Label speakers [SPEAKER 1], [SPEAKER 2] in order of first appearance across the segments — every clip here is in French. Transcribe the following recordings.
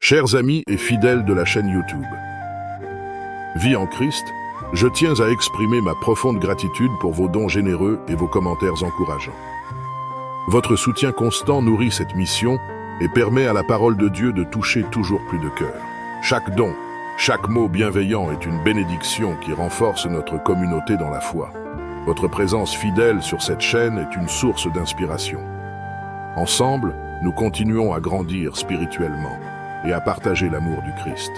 [SPEAKER 1] Chers amis et fidèles de la chaîne YouTube, Vie en Christ, je tiens à exprimer ma profonde gratitude pour vos dons généreux et vos commentaires encourageants. Votre soutien constant nourrit cette mission et permet à la parole de Dieu de toucher toujours plus de cœurs. Chaque don, chaque mot bienveillant est une bénédiction qui renforce notre communauté dans la foi. Votre présence fidèle sur cette chaîne est une source d'inspiration. Ensemble, nous continuons à grandir spirituellement et à partager l'amour du Christ.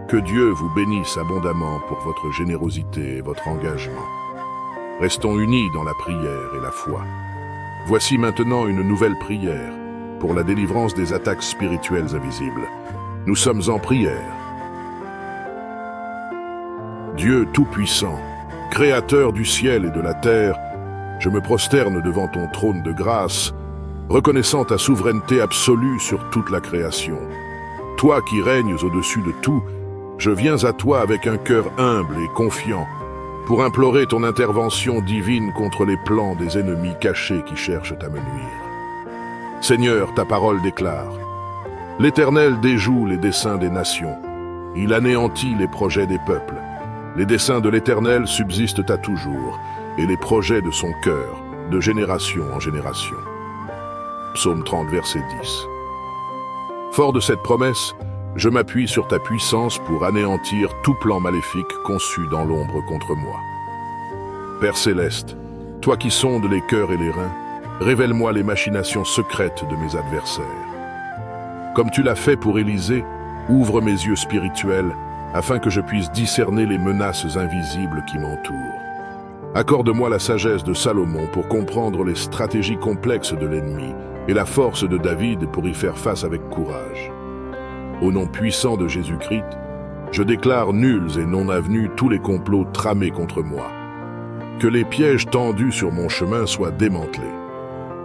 [SPEAKER 1] Que Dieu vous bénisse abondamment pour votre générosité et votre engagement. Restons unis dans la prière et la foi. Voici maintenant une nouvelle prière pour la délivrance des attaques spirituelles invisibles. Nous sommes en prière. Dieu Tout-Puissant, Créateur du ciel et de la terre, je me prosterne devant ton trône de grâce, reconnaissant ta souveraineté absolue sur toute la création. Toi qui règnes au-dessus de tout, je viens à toi avec un cœur humble et confiant pour implorer ton intervention divine contre les plans des ennemis cachés qui cherchent à me nuire. Seigneur, ta parole déclare: l'Éternel déjoue les desseins des nations, il anéantit les projets des peuples. Les desseins de l'Éternel subsistent à toujours, et les projets de son cœur, de génération en génération. Psaume 30, verset 10. Fort de cette promesse, je m'appuie sur ta puissance pour anéantir tout plan maléfique conçu dans l'ombre contre moi. Père céleste, toi qui sondes les cœurs et les reins, révèle-moi les machinations secrètes de mes adversaires. Comme tu l'as fait pour Élisée, ouvre mes yeux spirituels afin que je puisse discerner les menaces invisibles qui m'entourent. Accorde-moi la sagesse de Salomon pour comprendre les stratégies complexes de l'ennemi et la force de David pour y faire face avec courage. Au nom puissant de Jésus-Christ, je déclare nuls et non avenus tous les complots tramés contre moi. Que les pièges tendus sur mon chemin soient démantelés.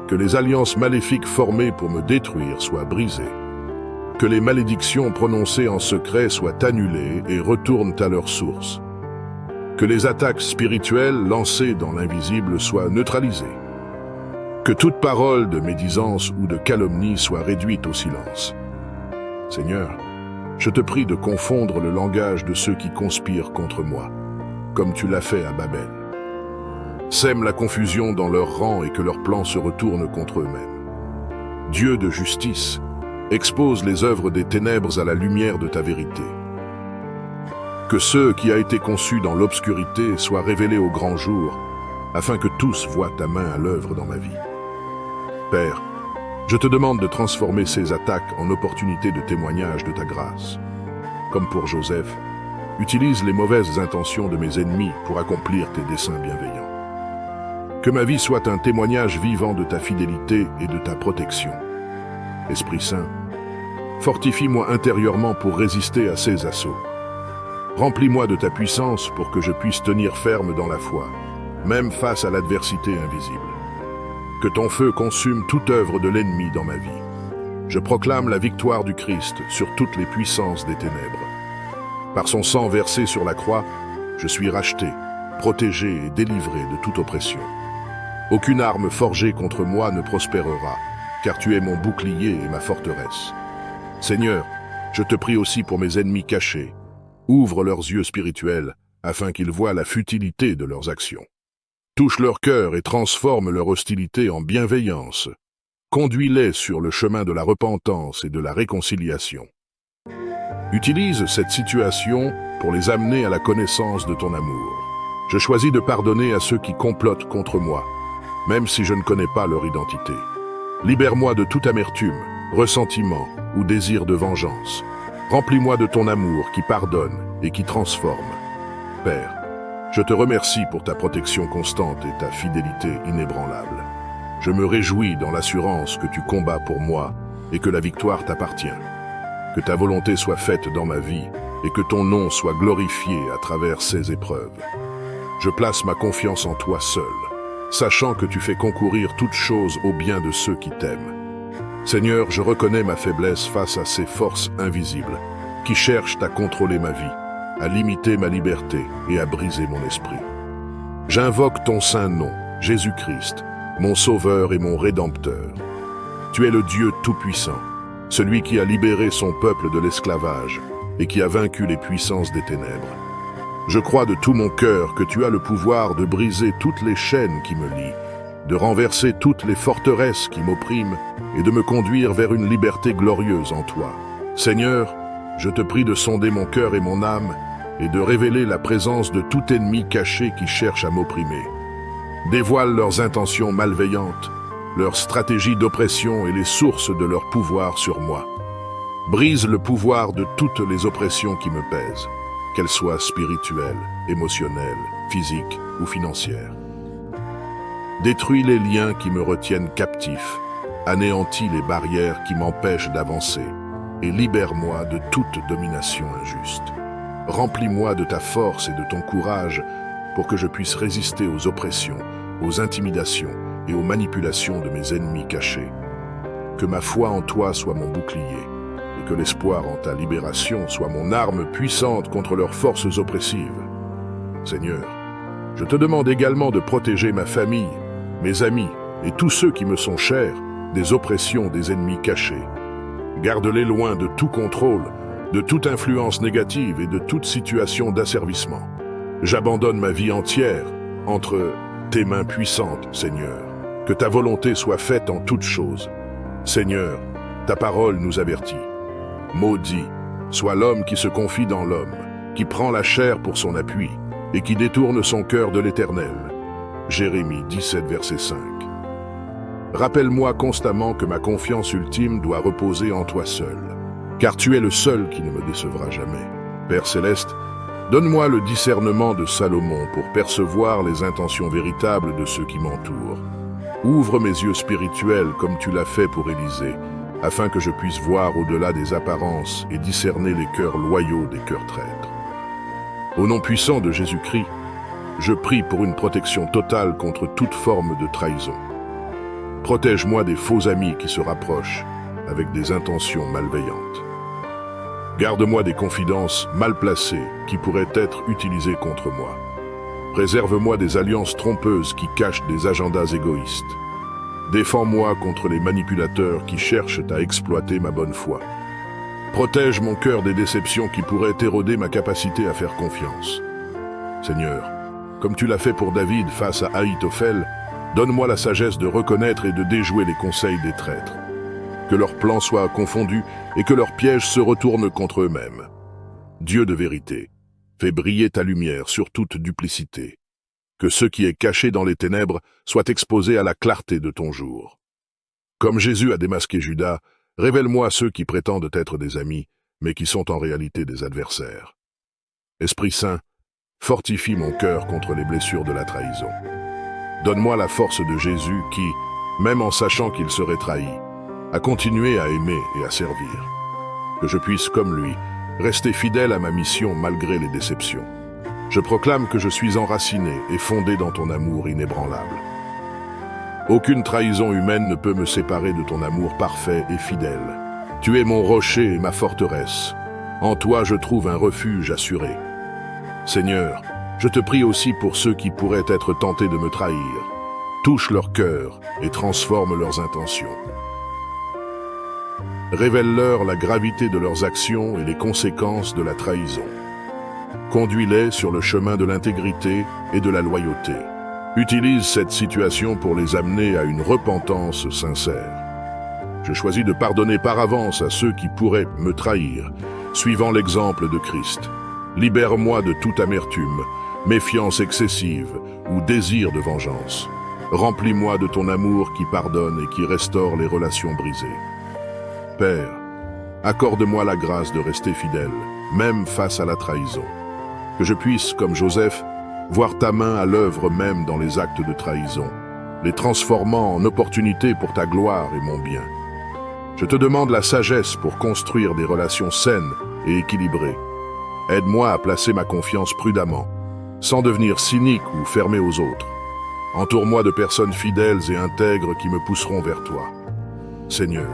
[SPEAKER 1] Que les alliances maléfiques formées pour me détruire soient brisées. Que les malédictions prononcées en secret soient annulées et retournent à leur source. Que les attaques spirituelles lancées dans l'invisible soient neutralisées. Que toute parole de médisance ou de calomnie soit réduite au silence. Seigneur, je te prie de confondre le langage de ceux qui conspirent contre moi, comme tu l'as fait à Babel. Sème la confusion dans leurs rangs et que leurs plans se retournent contre eux-mêmes. Dieu de justice, expose les œuvres des ténèbres à la lumière de ta vérité. Que ce qui a été conçu dans l'obscurité soit révélé au grand jour, afin que tous voient ta main à l'œuvre dans ma vie. Père, je te demande de transformer ces attaques en opportunités de témoignage de ta grâce. Comme pour Joseph, utilise les mauvaises intentions de mes ennemis pour accomplir tes desseins bienveillants. Que ma vie soit un témoignage vivant de ta fidélité et de ta protection. Esprit Saint, fortifie-moi intérieurement pour résister à ces assauts. Remplis-moi de ta puissance pour que je puisse tenir ferme dans la foi, même face à l'adversité invisible. Que ton feu consume toute œuvre de l'ennemi dans ma vie. Je proclame la victoire du Christ sur toutes les puissances des ténèbres. Par son sang versé sur la croix, je suis racheté, protégé et délivré de toute oppression. Aucune arme forgée contre moi ne prospérera, car tu es mon bouclier et ma forteresse. Seigneur, je te prie aussi pour mes ennemis cachés. Ouvre leurs yeux spirituels, afin qu'ils voient la futilité de leurs actions. Touche leur cœur et transforme leur hostilité en bienveillance. Conduis-les sur le chemin de la repentance et de la réconciliation. Utilise cette situation pour les amener à la connaissance de ton amour. Je choisis de pardonner à ceux qui complotent contre moi, même si je ne connais pas leur identité. Libère-moi de toute amertume, ressentiment ou désir de vengeance. Remplis-moi de ton amour qui pardonne et qui transforme. Père, je te remercie pour ta protection constante et ta fidélité inébranlable. Je me réjouis dans l'assurance que tu combats pour moi et que la victoire t'appartient. Que ta volonté soit faite dans ma vie et que ton nom soit glorifié à travers ces épreuves. Je place ma confiance en toi seul, sachant que tu fais concourir toutes choses au bien de ceux qui t'aiment. Seigneur, je reconnais ma faiblesse face à ces forces invisibles qui cherchent à contrôler ma vie, à limiter ma liberté et à briser mon esprit. J'invoque ton saint nom, Jésus-Christ, mon Sauveur et mon Rédempteur. Tu es le Dieu Tout-Puissant, celui qui a libéré son peuple de l'esclavage et qui a vaincu les puissances des ténèbres. Je crois de tout mon cœur que tu as le pouvoir de briser toutes les chaînes qui me lient, de renverser toutes les forteresses qui m'oppriment et de me conduire vers une liberté glorieuse en toi. Seigneur, je te prie de sonder mon cœur et mon âme et de révéler la présence de tout ennemi caché qui cherche à m'opprimer. Dévoile leurs intentions malveillantes, leurs stratégies d'oppression et les sources de leur pouvoir sur moi. Brise le pouvoir de toutes les oppressions qui me pèsent, qu'elles soient spirituelles, émotionnelles, physiques ou financières. Détruis les liens qui me retiennent captif, anéantis les barrières qui m'empêchent d'avancer et libère-moi de toute domination injuste. Remplis-moi de ta force et de ton courage pour que je puisse résister aux oppressions, aux intimidations et aux manipulations de mes ennemis cachés. Que ma foi en toi soit mon bouclier et que l'espoir en ta libération soit mon arme puissante contre leurs forces oppressives. Seigneur, je te demande également de protéger ma famille, mes amis et tous ceux qui me sont chers des oppressions des ennemis cachés. Garde-les loin de tout contrôle, de toute influence négative et de toute situation d'asservissement. J'abandonne ma vie entière entre tes mains puissantes, Seigneur. Que ta volonté soit faite en toutes choses. Seigneur, ta parole nous avertit. Maudit soit l'homme qui se confie dans l'homme, qui prend la chair pour son appui et qui détourne son cœur de l'Éternel. Jérémie 17, verset 5. Rappelle-moi constamment que ma confiance ultime doit reposer en toi seul, car tu es le seul qui ne me décevra jamais. Père céleste, donne-moi le discernement de Salomon pour percevoir les intentions véritables de ceux qui m'entourent. Ouvre mes yeux spirituels comme tu l'as fait pour Élisée, afin que je puisse voir au-delà des apparences et discerner les cœurs loyaux des cœurs traîtres. Au nom puissant de Jésus-Christ, je prie pour une protection totale contre toute forme de trahison. Protège-moi des faux amis qui se rapprochent avec des intentions malveillantes. Garde-moi des confidences mal placées qui pourraient être utilisées contre moi. Préserve-moi des alliances trompeuses qui cachent des agendas égoïstes. Défends-moi contre les manipulateurs qui cherchent à exploiter ma bonne foi. Protège mon cœur des déceptions qui pourraient éroder ma capacité à faire confiance. Seigneur, comme tu l'as fait pour David face à Ahitophel, donne-moi la sagesse de reconnaître et de déjouer les conseils des traîtres. Que leurs plans soient confondus et que leurs pièges se retournent contre eux-mêmes. Dieu de vérité, fais briller ta lumière sur toute duplicité. Que ce qui est caché dans les ténèbres soit exposé à la clarté de ton jour. Comme Jésus a démasqué Judas, révèle-moi ceux qui prétendent être des amis, mais qui sont en réalité des adversaires. Esprit Saint, fortifie mon cœur contre les blessures de la trahison. Donne-moi la force de Jésus qui, même en sachant qu'il serait trahi, a continué à aimer et à servir. Que je puisse, comme lui, rester fidèle à ma mission malgré les déceptions. Je proclame que je suis enraciné et fondé dans ton amour inébranlable. Aucune trahison humaine ne peut me séparer de ton amour parfait et fidèle. Tu es mon rocher et ma forteresse. En toi je trouve un refuge assuré. Seigneur, je te prie aussi pour ceux qui pourraient être tentés de me trahir. Touche leur cœur et transforme leurs intentions. Révèle-leur la gravité de leurs actions et les conséquences de la trahison. Conduis-les sur le chemin de l'intégrité et de la loyauté. Utilise cette situation pour les amener à une repentance sincère. Je choisis de pardonner par avance à ceux qui pourraient me trahir, suivant l'exemple de Christ. Libère-moi de toute amertume, méfiance excessive ou désir de vengeance. Remplis-moi de ton amour qui pardonne et qui restaure les relations brisées. Père, accorde-moi la grâce de rester fidèle, même face à la trahison. Que je puisse, comme Joseph, voir ta main à l'œuvre même dans les actes de trahison, les transformant en opportunités pour ta gloire et mon bien. Je te demande la sagesse pour construire des relations saines et équilibrées. Aide-moi à placer ma confiance prudemment, sans devenir cynique ou fermé aux autres. Entoure-moi de personnes fidèles et intègres qui me pousseront vers toi. Seigneur,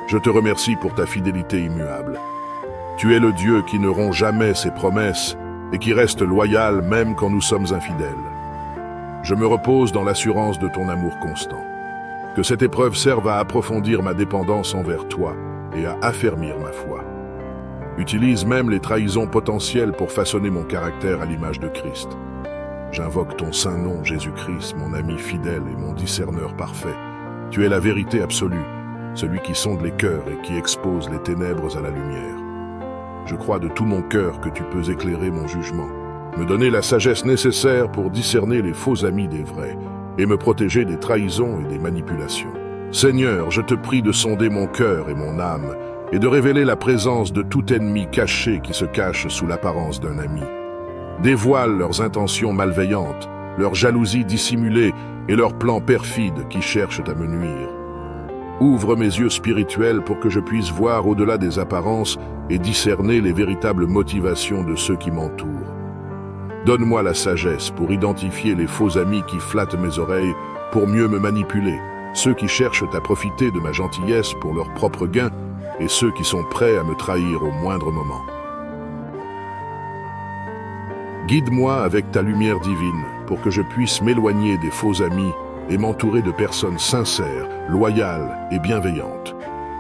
[SPEAKER 1] je te remercie pour ta fidélité immuable. Tu es le Dieu qui ne rompt jamais ses promesses et qui reste loyal même quand nous sommes infidèles. Je me repose dans l'assurance de ton amour constant. Que cette épreuve serve à approfondir ma dépendance envers toi et à affermir ma foi. Utilise même les trahisons potentielles pour façonner mon caractère à l'image de Christ. J'invoque ton saint nom, Jésus-Christ, mon ami fidèle et mon discerneur parfait. Tu es la vérité absolue, celui qui sonde les cœurs et qui expose les ténèbres à la lumière. Je crois de tout mon cœur que tu peux éclairer mon jugement, me donner la sagesse nécessaire pour discerner les faux amis des vrais et me protéger des trahisons et des manipulations. Seigneur, je te prie de sonder mon cœur et mon âme et de révéler la présence de tout ennemi caché qui se cache sous l'apparence d'un ami. Dévoile leurs intentions malveillantes, leur jalousie dissimulée et leurs plans perfides qui cherchent à me nuire. Ouvre mes yeux spirituels pour que je puisse voir au-delà des apparences et discerner les véritables motivations de ceux qui m'entourent. Donne-moi la sagesse pour identifier les faux amis qui flattent mes oreilles pour mieux me manipuler, ceux qui cherchent à profiter de ma gentillesse pour leur propre gain et ceux qui sont prêts à me trahir au moindre moment. Guide-moi avec ta lumière divine pour que je puisse m'éloigner des faux amis et m'entourer de personnes sincères, loyales et bienveillantes.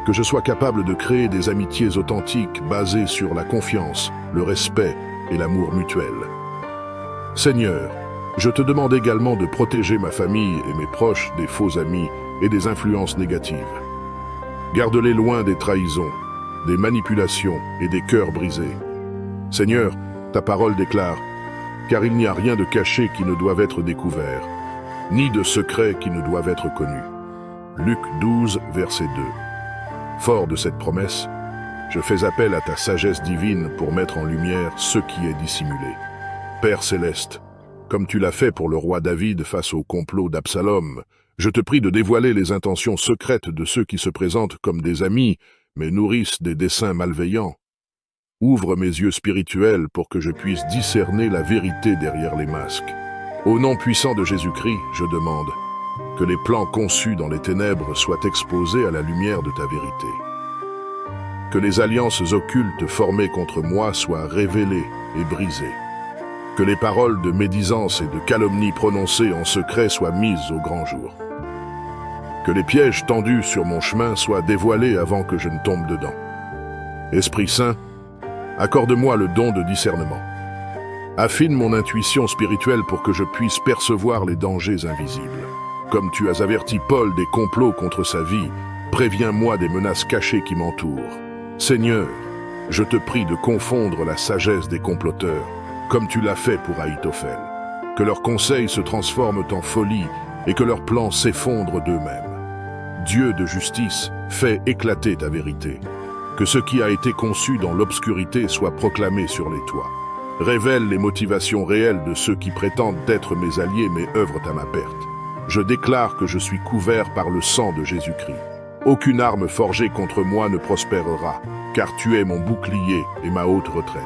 [SPEAKER 1] Que je sois capable de créer des amitiés authentiques basées sur la confiance, le respect et l'amour mutuel. Seigneur, je te demande également de protéger ma famille et mes proches des faux amis et des influences négatives. Garde-les loin des trahisons, des manipulations et des cœurs brisés. Seigneur, ta parole déclare « Car il n'y a rien de caché qui ne doive être découvert, ni de secret qui ne doivent être connus. » Luc 12, verset 2. Fort de cette promesse, je fais appel à ta sagesse divine pour mettre en lumière ce qui est dissimulé. Père céleste, comme tu l'as fait pour le roi David face au complot d'Absalom, je te prie de dévoiler les intentions secrètes de ceux qui se présentent comme des amis, mais nourrissent des desseins malveillants. Ouvre mes yeux spirituels pour que je puisse discerner la vérité derrière les masques. Au nom puissant de Jésus-Christ, je demande que les plans conçus dans les ténèbres soient exposés à la lumière de ta vérité. Que les alliances occultes formées contre moi soient révélées et brisées. Que les paroles de médisance et de calomnie prononcées en secret soient mises au grand jour. Que les pièges tendus sur mon chemin soient dévoilés avant que je ne tombe dedans. Esprit Saint, accorde-moi le don de discernement. Affine mon intuition spirituelle pour que je puisse percevoir les dangers invisibles. Comme tu as averti Paul des complots contre sa vie, préviens-moi des menaces cachées qui m'entourent. Seigneur, je te prie de confondre la sagesse des comploteurs, comme tu l'as fait pour Ahitophel. Que leurs conseils se transforment en folie et que leurs plans s'effondrent d'eux-mêmes. Dieu de justice, fais éclater ta vérité. Que ce qui a été conçu dans l'obscurité soit proclamé sur les toits. Révèle les motivations réelles de ceux qui prétendent être mes alliés mais œuvrent à ma perte. Je déclare que je suis couvert par le sang de Jésus-Christ. Aucune arme forgée contre moi ne prospérera, car tu es mon bouclier et ma haute retraite.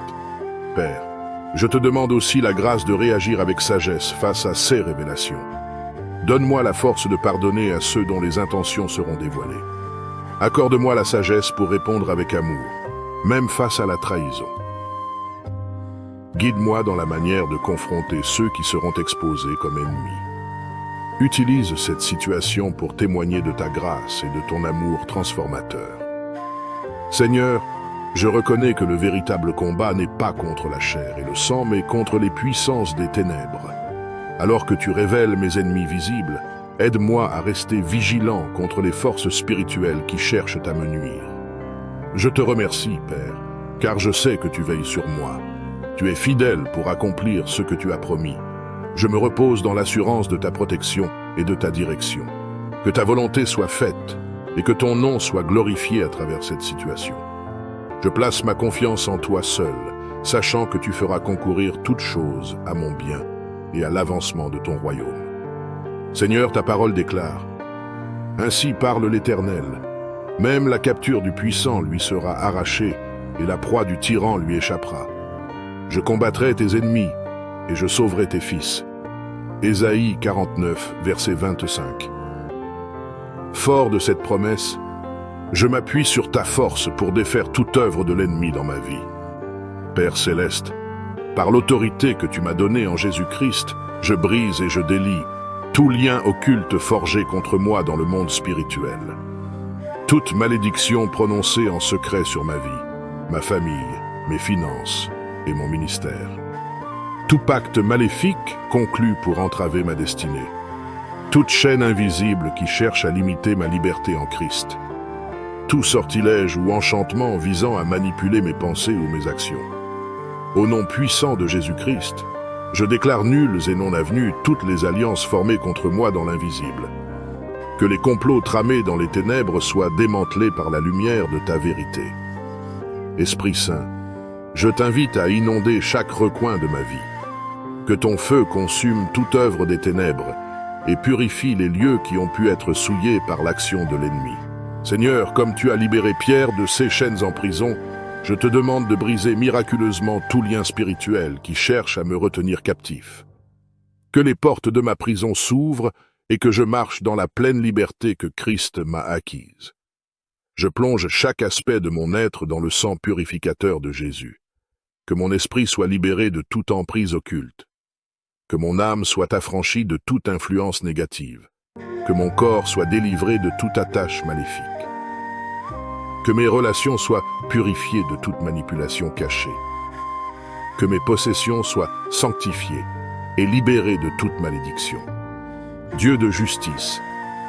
[SPEAKER 1] Père, je te demande aussi la grâce de réagir avec sagesse face à ces révélations. Donne-moi la force de pardonner à ceux dont les intentions seront dévoilées. Accorde-moi la sagesse pour répondre avec amour, même face à la trahison. Guide-moi dans la manière de confronter ceux qui seront exposés comme ennemis. Utilise cette situation pour témoigner de ta grâce et de ton amour transformateur. Seigneur, je reconnais que le véritable combat n'est pas contre la chair et le sang, mais contre les puissances des ténèbres. Alors que tu révèles mes ennemis visibles, aide-moi à rester vigilant contre les forces spirituelles qui cherchent à me nuire. Je te remercie, Père, car je sais que tu veilles sur moi. Tu es fidèle pour accomplir ce que tu as promis. Je me repose dans l'assurance de ta protection et de ta direction. Que ta volonté soit faite et que ton nom soit glorifié à travers cette situation. Je place ma confiance en toi seul, sachant que tu feras concourir toutes choses à mon bien et à l'avancement de ton royaume. Seigneur, ta parole déclare « Ainsi parle l'Éternel, même la capture du puissant lui sera arrachée et la proie du tyran lui échappera. Je combattrai tes ennemis et je sauverai tes fils. » Ésaïe 49, verset 25. Fort de cette promesse, je m'appuie sur ta force pour défaire toute œuvre de l'ennemi dans ma vie. Père céleste, par l'autorité que tu m'as donnée en Jésus-Christ, je brise et je délie tout lien occulte forgé contre moi dans le monde spirituel. toute malédiction prononcée en secret sur ma vie, ma famille, mes finances et mon ministère. Tout pacte maléfique conclu pour entraver ma destinée. Toute chaîne invisible qui cherche à limiter ma liberté en Christ. Tout sortilège ou enchantement visant à manipuler mes pensées ou mes actions. Au nom puissant de Jésus-Christ, je déclare nulles et non avenues toutes les alliances formées contre moi dans l'invisible. Que les complots tramés dans les ténèbres soient démantelés par la lumière de ta vérité. Esprit Saint, je t'invite à inonder chaque recoin de ma vie. Que ton feu consume toute œuvre des ténèbres et purifie les lieux qui ont pu être souillés par l'action de l'ennemi. Seigneur, comme tu as libéré Pierre de ses chaînes en prison, je te demande de briser miraculeusement tout lien spirituel qui cherche à me retenir captif. Que les portes de ma prison s'ouvrent et que je marche dans la pleine liberté que Christ m'a acquise. Je plonge chaque aspect de mon être dans le sang purificateur de Jésus. Que mon esprit soit libéré de toute emprise occulte. Que mon âme soit affranchie de toute influence négative. Que mon corps soit délivré de toute attache maléfique. Que mes relations soient purifiées de toute manipulation cachée. Que mes possessions soient sanctifiées et libérées de toute malédiction. Dieu de justice,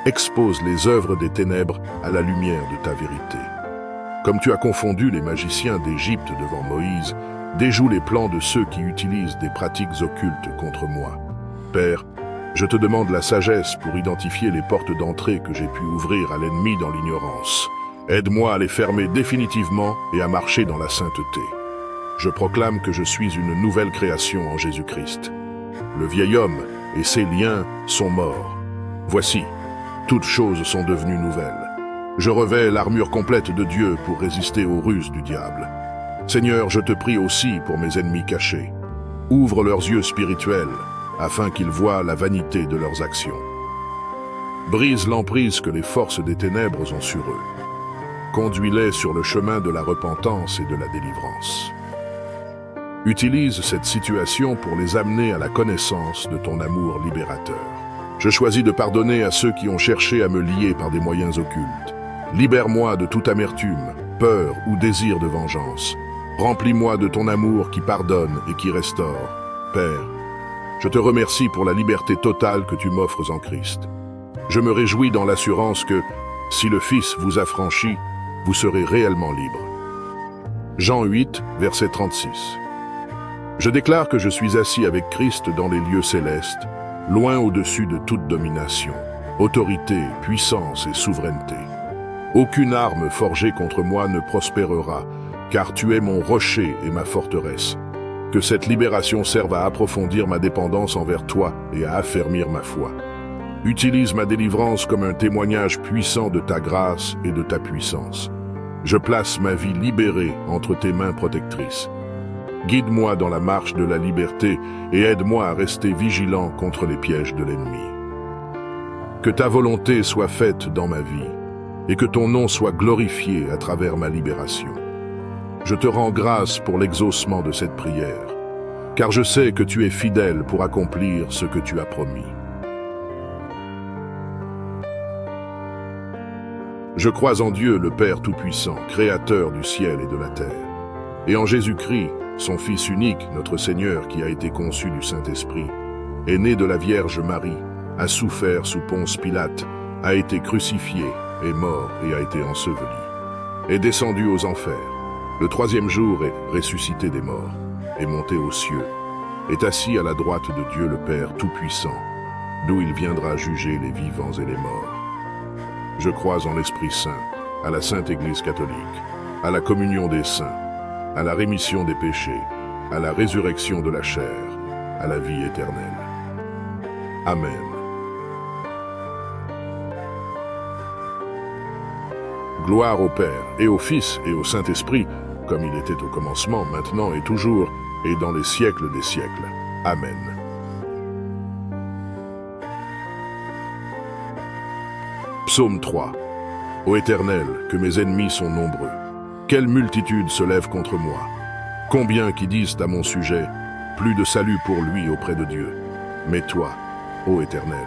[SPEAKER 1] expose les œuvres des ténèbres à la lumière de ta vérité. Comme tu as confondu les magiciens d'Égypte devant Moïse, déjoue les plans de ceux qui utilisent des pratiques occultes contre moi. Père, je te demande la sagesse pour identifier les portes d'entrée que j'ai pu ouvrir à l'ennemi dans l'ignorance. Aide-moi à les fermer définitivement et à marcher dans la sainteté. Je proclame que je suis une nouvelle création en Jésus-Christ. Le vieil homme et ses liens sont morts. Voici, toutes choses sont devenues nouvelles. Je revêts l'armure complète de Dieu pour résister aux ruses du diable. Seigneur, je te prie aussi pour mes ennemis cachés. Ouvre leurs yeux spirituels, afin qu'ils voient la vanité de leurs actions. Brise l'emprise que les forces des ténèbres ont sur eux. Conduis-les sur le chemin de la repentance et de la délivrance. Utilise cette situation pour les amener à la connaissance de ton amour libérateur. Je choisis de pardonner à ceux qui ont cherché à me lier par des moyens occultes. Libère-moi de toute amertume, peur ou désir de vengeance. Remplis-moi de ton amour qui pardonne et qui restaure. Père, je te remercie pour la liberté totale que tu m'offres en Christ. Je me réjouis dans l'assurance que, si le Fils vous affranchit, vous serez réellement libre. Jean 8, verset 36. Je déclare que je suis assis avec Christ dans les lieux célestes, loin au-dessus de toute domination, autorité, puissance et souveraineté. Aucune arme forgée contre moi ne prospérera, car tu es mon rocher et ma forteresse. Que cette libération serve à approfondir ma dépendance envers toi et à affermir ma foi. Utilise ma délivrance comme un témoignage puissant de ta grâce et de ta puissance. Je place ma vie libérée entre tes mains protectrices. Guide-moi dans la marche de la liberté et aide-moi à rester vigilant contre les pièges de l'ennemi. Que ta volonté soit faite dans ma vie et que ton nom soit glorifié à travers ma libération. Je te rends grâce pour l'exaucement de cette prière, car je sais que tu es fidèle pour accomplir ce que tu as promis. Je crois en Dieu, le Père Tout-Puissant, Créateur du ciel et de la terre, et en Jésus-Christ, son Fils unique, notre Seigneur, qui a été conçu du Saint-Esprit, est né de la Vierge Marie, a souffert sous Ponce Pilate, a été crucifié, est mort et a été enseveli, est descendu aux enfers. Le troisième jour est ressuscité des morts, est monté aux cieux, est assis à la droite de Dieu le Père Tout-Puissant, d'où il viendra juger les vivants et les morts. Je crois en l'Esprit Saint, à la Sainte Église catholique, à la communion des saints, à la rémission des péchés, à la résurrection de la chair, à la vie éternelle. Amen. Gloire au Père, et au Fils, et au Saint-Esprit, comme il était au commencement, maintenant et toujours, et dans les siècles des siècles. Amen. Psaume 3. Ô Éternel, que mes ennemis sont nombreux. Quelle multitude se lève contre moi. Combien qui disent à mon sujet, plus de salut pour lui auprès de Dieu. Mais toi, ô Éternel,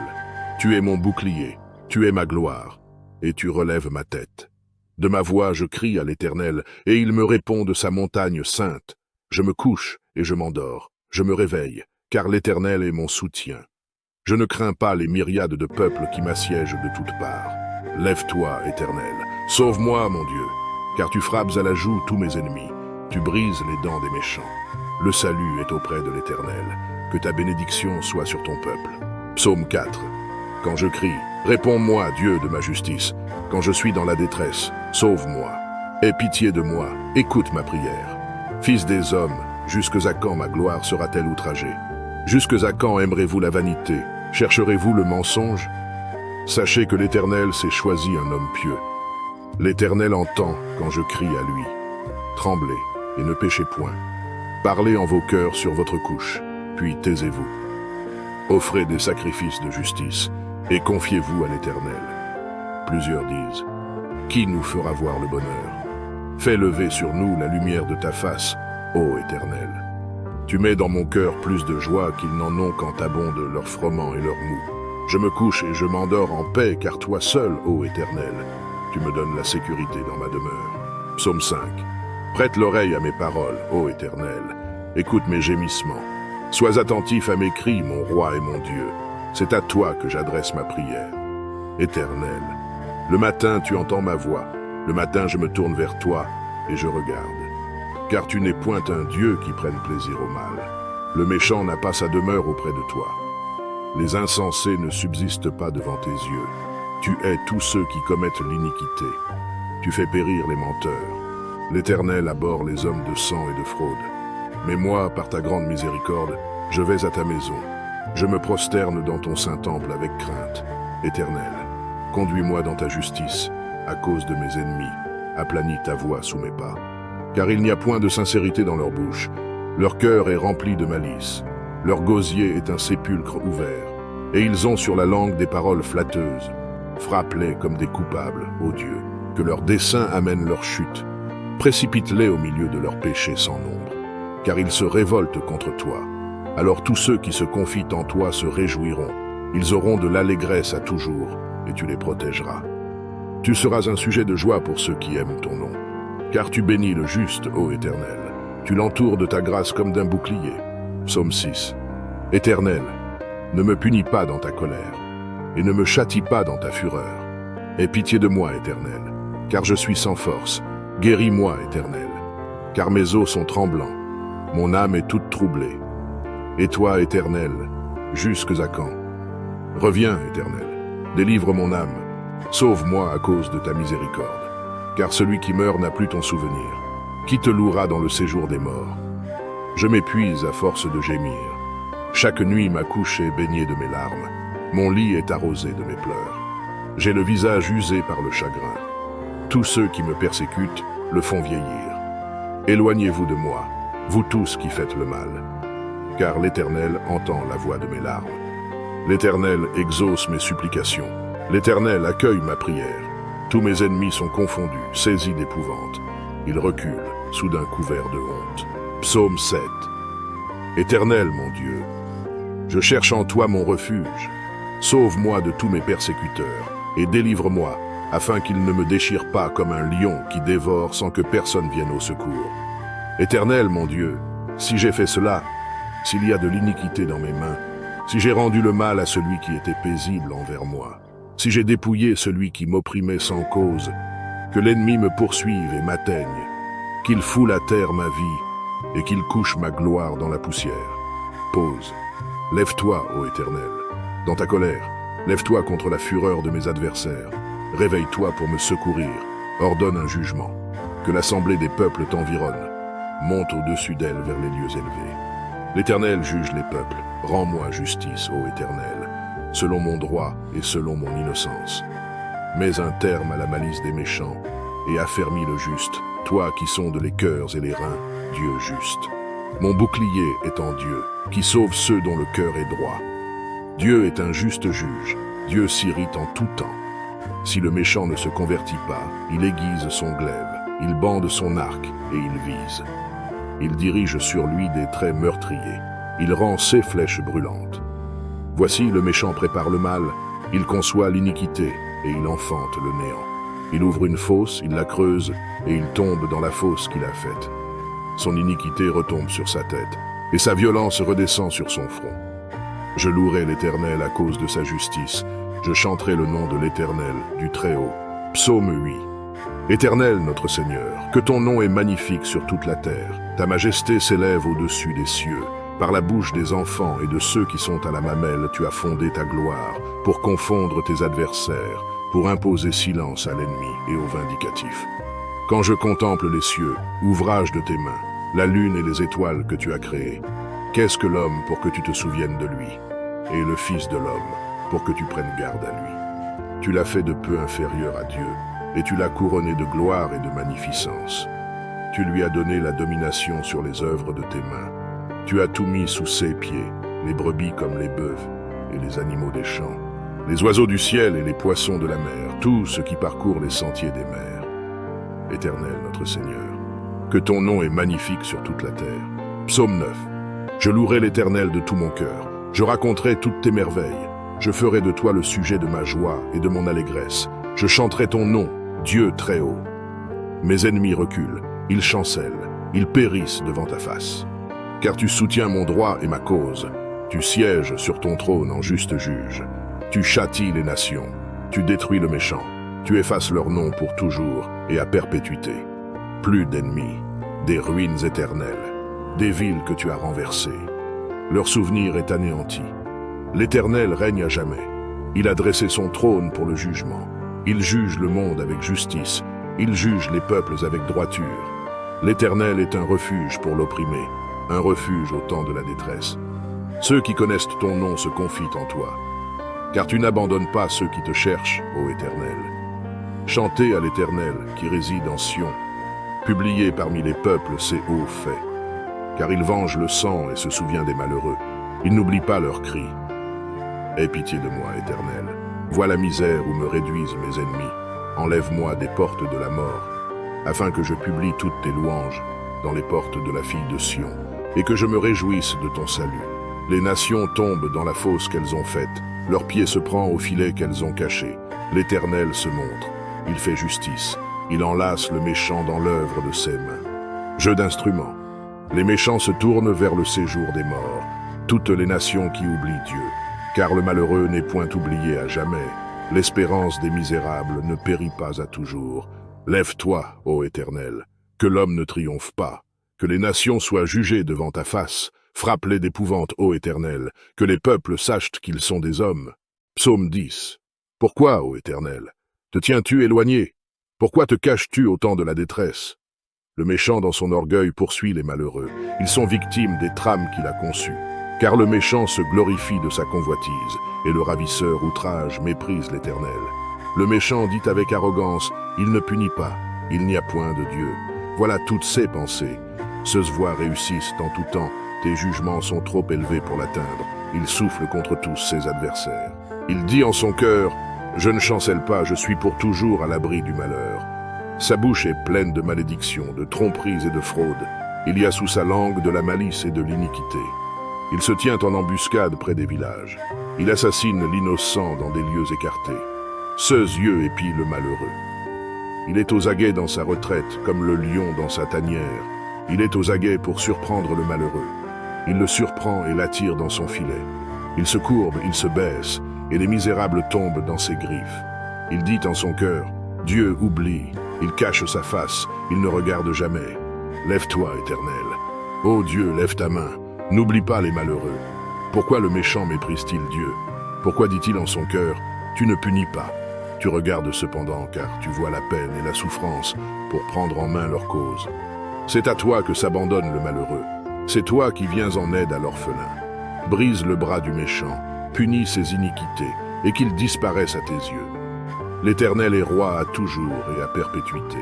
[SPEAKER 1] tu es mon bouclier, tu es ma gloire, et tu relèves ma tête. De ma voix, je crie à l'Éternel, et il me répond de sa montagne sainte. Je me couche et je m'endors. Je me réveille, car l'Éternel est mon soutien. Je ne crains pas les myriades de peuples qui m'assiègent de toutes parts. Lève-toi, Éternel, sauve-moi, mon Dieu, car tu frappes à la joue tous mes ennemis. Tu brises les dents des méchants. Le salut est auprès de l'Éternel. Que ta bénédiction soit sur ton peuple. Psaume 4. Quand je crie, réponds-moi, Dieu de ma justice. Quand je suis dans la détresse, sauve-moi. Aie pitié de moi, écoute ma prière. Fils des hommes, jusque à quand ma gloire sera-t-elle outragée? Jusque à quand aimerez-vous la vanité? Chercherez-vous le mensonge? Sachez que l'Éternel s'est choisi un homme pieux. L'Éternel entend quand je crie à lui. Tremblez et ne péchez point. Parlez en vos cœurs sur votre couche, puis taisez-vous. Offrez des sacrifices de justice et confiez-vous à l'Éternel. Plusieurs disent, qui nous fera voir le bonheur? Fais lever sur nous la lumière de ta face, ô Éternel. Tu mets dans mon cœur plus de joie qu'ils n'en ont quand abondent leur froment et leur mou. Je me couche et je m'endors en paix, car toi seul, ô Éternel, tu me donnes la sécurité dans ma demeure. Psaume 5. Prête l'oreille à mes paroles, ô Éternel. Écoute mes gémissements. Sois attentif à mes cris, mon roi et mon Dieu. C'est à toi que j'adresse ma prière. Éternel, le matin tu entends ma voix. Le matin je me tourne vers toi et je regarde. Car tu n'es point un Dieu qui prenne plaisir au mal. Le méchant n'a pas sa demeure auprès de toi. Les insensés ne subsistent pas devant tes yeux. Tu hais tous ceux qui commettent l'iniquité. Tu fais périr les menteurs. L'Éternel abhorre les hommes de sang et de fraude. Mais moi, par ta grande miséricorde, je vais à ta maison. Je me prosterne dans ton saint temple avec crainte. Éternel, conduis-moi dans ta justice, à cause de mes ennemis. Aplanis ta voix sous mes pas. Car il n'y a point de sincérité dans leur bouche. Leur cœur est rempli de malice. Leur gosier est un sépulcre ouvert. Et ils ont sur la langue des paroles flatteuses. Frappe-les comme des coupables, ô Dieu, que leurs desseins amènent leur chute. Précipite-les au milieu de leurs péchés sans nombre, car ils se révoltent contre toi. Alors tous ceux qui se confient en toi se réjouiront. Ils auront de l'allégresse à toujours, et tu les protégeras. Tu seras un sujet de joie pour ceux qui aiment ton nom, car tu bénis le juste, ô Éternel. Tu l'entoures de ta grâce comme d'un bouclier. Psaume 6. Éternel, ne me punis pas dans ta colère, et ne me châtie pas dans ta fureur. Aie pitié de moi, Éternel, car je suis sans force. Guéris-moi, Éternel, car mes os sont tremblants. Mon âme est toute troublée. Et toi, Éternel, jusques à quand? Reviens, Éternel, délivre mon âme. Sauve-moi à cause de ta miséricorde, car celui qui meurt n'a plus ton souvenir. Qui te louera dans le séjour des morts? Je m'épuise à force de gémir. Chaque nuit ma couche est baignée de mes larmes. Mon lit est arrosé de mes pleurs. J'ai le visage usé par le chagrin. Tous ceux qui me persécutent le font vieillir. Éloignez-vous de moi, vous tous qui faites le mal, car l'Éternel entend la voix de mes larmes. L'Éternel exauce mes supplications. L'Éternel accueille ma prière. Tous mes ennemis sont confondus, saisis d'épouvante. Ils reculent, soudain couverts de honte. Psaume 7. Éternel, mon Dieu, je cherche en toi mon refuge. Sauve-moi de tous mes persécuteurs et délivre-moi, afin qu'ils ne me déchirent pas comme un lion qui dévore sans que personne vienne au secours. Éternel, mon Dieu, si j'ai fait cela, s'il y a de l'iniquité dans mes mains, si j'ai rendu le mal à celui qui était paisible envers moi, si j'ai dépouillé celui qui m'opprimait sans cause, que l'ennemi me poursuive et m'atteigne, qu'il foule à terre ma vie et qu'il couche ma gloire dans la poussière. Pause. Lève-toi, ô Éternel, dans ta colère, lève-toi contre la fureur de mes adversaires. Réveille-toi pour me secourir, ordonne un jugement. Que l'assemblée des peuples t'environne, monte au-dessus d'elle vers les lieux élevés. L'Éternel juge les peuples, rends-moi justice, ô Éternel, selon mon droit et selon mon innocence. Mets un terme à la malice des méchants et affermis le juste, toi qui sondes les cœurs et les reins, Dieu juste. Mon bouclier est en Dieu, qui sauve ceux dont le cœur est droit. Dieu est un juste juge, Dieu s'irrite en tout temps. Si le méchant ne se convertit pas, il aiguise son glaive, il bande son arc et il vise. Il dirige sur lui des traits meurtriers, il rend ses flèches brûlantes. Voici le méchant prépare le mal, il conçoit l'iniquité et il enfante le néant. Il ouvre une fosse, il la creuse, et il tombe dans la fosse qu'il a faite. Son iniquité retombe sur sa tête, et sa violence redescend sur son front. Je louerai l'Éternel à cause de sa justice. Je chanterai le nom de l'Éternel, du Très-Haut. Psaume 8. Éternel, notre Seigneur, que ton nom est magnifique sur toute la terre. Ta majesté s'élève au-dessus des cieux. Par la bouche des enfants et de ceux qui sont à la mamelle, tu as fondé ta gloire pour confondre tes adversaires, pour imposer silence à l'ennemi et au vindicatif. Quand je contemple les cieux, ouvrage de tes mains, la lune et les étoiles que tu as créées, qu'est-ce que l'homme pour que tu te souviennes de lui, et le Fils de l'homme pour que tu prennes garde à lui? Tu l'as fait de peu inférieur à Dieu, et tu l'as couronné de gloire et de magnificence. Tu lui as donné la domination sur les œuvres de tes mains. Tu as tout mis sous ses pieds, les brebis comme les bœufs et les animaux des champs, les oiseaux du ciel et les poissons de la mer, tout ce qui parcourt les sentiers des mers. Éternel, notre Seigneur, que ton nom est magnifique sur toute la terre. Psaume 9. Je louerai l'Éternel de tout mon cœur. Je raconterai toutes tes merveilles. Je ferai de toi le sujet de ma joie et de mon allégresse. Je chanterai ton nom, Dieu très haut. Mes ennemis reculent, ils chancellent, ils périssent devant ta face. Car tu soutiens mon droit et ma cause. Tu sièges sur ton trône en juste juge. Tu châties les nations. Tu détruis le méchant. Tu effaces leur nom pour toujours et à perpétuité. Plus d'ennemis, des ruines éternelles, des villes que tu as renversées. Leur souvenir est anéanti. L'Éternel règne à jamais. Il a dressé son trône pour le jugement. Il juge le monde avec justice. Il juge les peuples avec droiture. L'Éternel est un refuge pour l'opprimé, un refuge au temps de la détresse. Ceux qui connaissent ton nom se confient en toi, car tu n'abandonnes pas ceux qui te cherchent, ô Éternel. Chantez à l'Éternel qui réside en Sion. Publiez parmi les peuples ses hauts faits. Car il venge le sang et se souvient des malheureux. Il n'oublie pas leurs cris. Aie pitié de moi, Éternel. Vois la misère où me réduisent mes ennemis. Enlève-moi des portes de la mort, afin que je publie toutes tes louanges dans les portes de la fille de Sion, et que je me réjouisse de ton salut. Les nations tombent dans la fosse qu'elles ont faite. Leur pied se prend au filet qu'elles ont caché. L'Éternel se montre. Il fait justice. Il enlace le méchant dans l'œuvre de ses mains. Jeu d'instruments. Les méchants se tournent vers le séjour des morts. Toutes les nations qui oublient Dieu. Car le malheureux n'est point oublié à jamais. L'espérance des misérables ne périt pas à toujours. Lève-toi, ô Éternel, que l'homme ne triomphe pas. Que les nations soient jugées devant ta face. Frappe-les d'épouvante, ô Éternel, que les peuples sachent qu'ils sont des hommes. Psaume 10. Pourquoi, ô Éternel, te tiens-tu éloigné? Pourquoi te caches-tu au temps de la détresse? Le méchant dans son orgueil poursuit les malheureux. Ils sont victimes des trames qu'il a conçues. Car le méchant se glorifie de sa convoitise, et le ravisseur outrage méprise l'Éternel. Le méchant dit avec arrogance, il ne punit pas, il n'y a point de Dieu. Voilà toutes ses pensées. Ceux voix réussissent en tout temps, tes jugements sont trop élevés pour l'atteindre. Il souffle contre tous ses adversaires. Il dit en son cœur, je ne chancelle pas, je suis pour toujours à l'abri du malheur. Sa bouche est pleine de malédictions, de tromperies et de fraudes. Il y a sous sa langue de la malice et de l'iniquité. Il se tient en embuscade près des villages. Il assassine l'innocent dans des lieux écartés. Ceux yeux épient le malheureux. Il est aux aguets dans sa retraite, comme le lion dans sa tanière. Il est aux aguets pour surprendre le malheureux. Il le surprend et l'attire dans son filet. Il se courbe, il se baisse, et les misérables tombent dans ses griffes. Il dit en son cœur, Dieu oublie, il cache sa face, il ne regarde jamais. Lève-toi, Éternel. Ô Dieu, lève ta main, n'oublie pas les malheureux. Pourquoi le méchant méprise-t-il Dieu? Pourquoi dit-il en son cœur, tu ne punis pas? Tu regardes cependant, car tu vois la peine et la souffrance pour prendre en main leur cause. C'est à toi que s'abandonne le malheureux. C'est toi qui viens en aide à l'orphelin. Brise le bras du méchant, punis ses iniquités, et qu'il disparaisse à tes yeux. L'Éternel est roi à toujours et à perpétuité.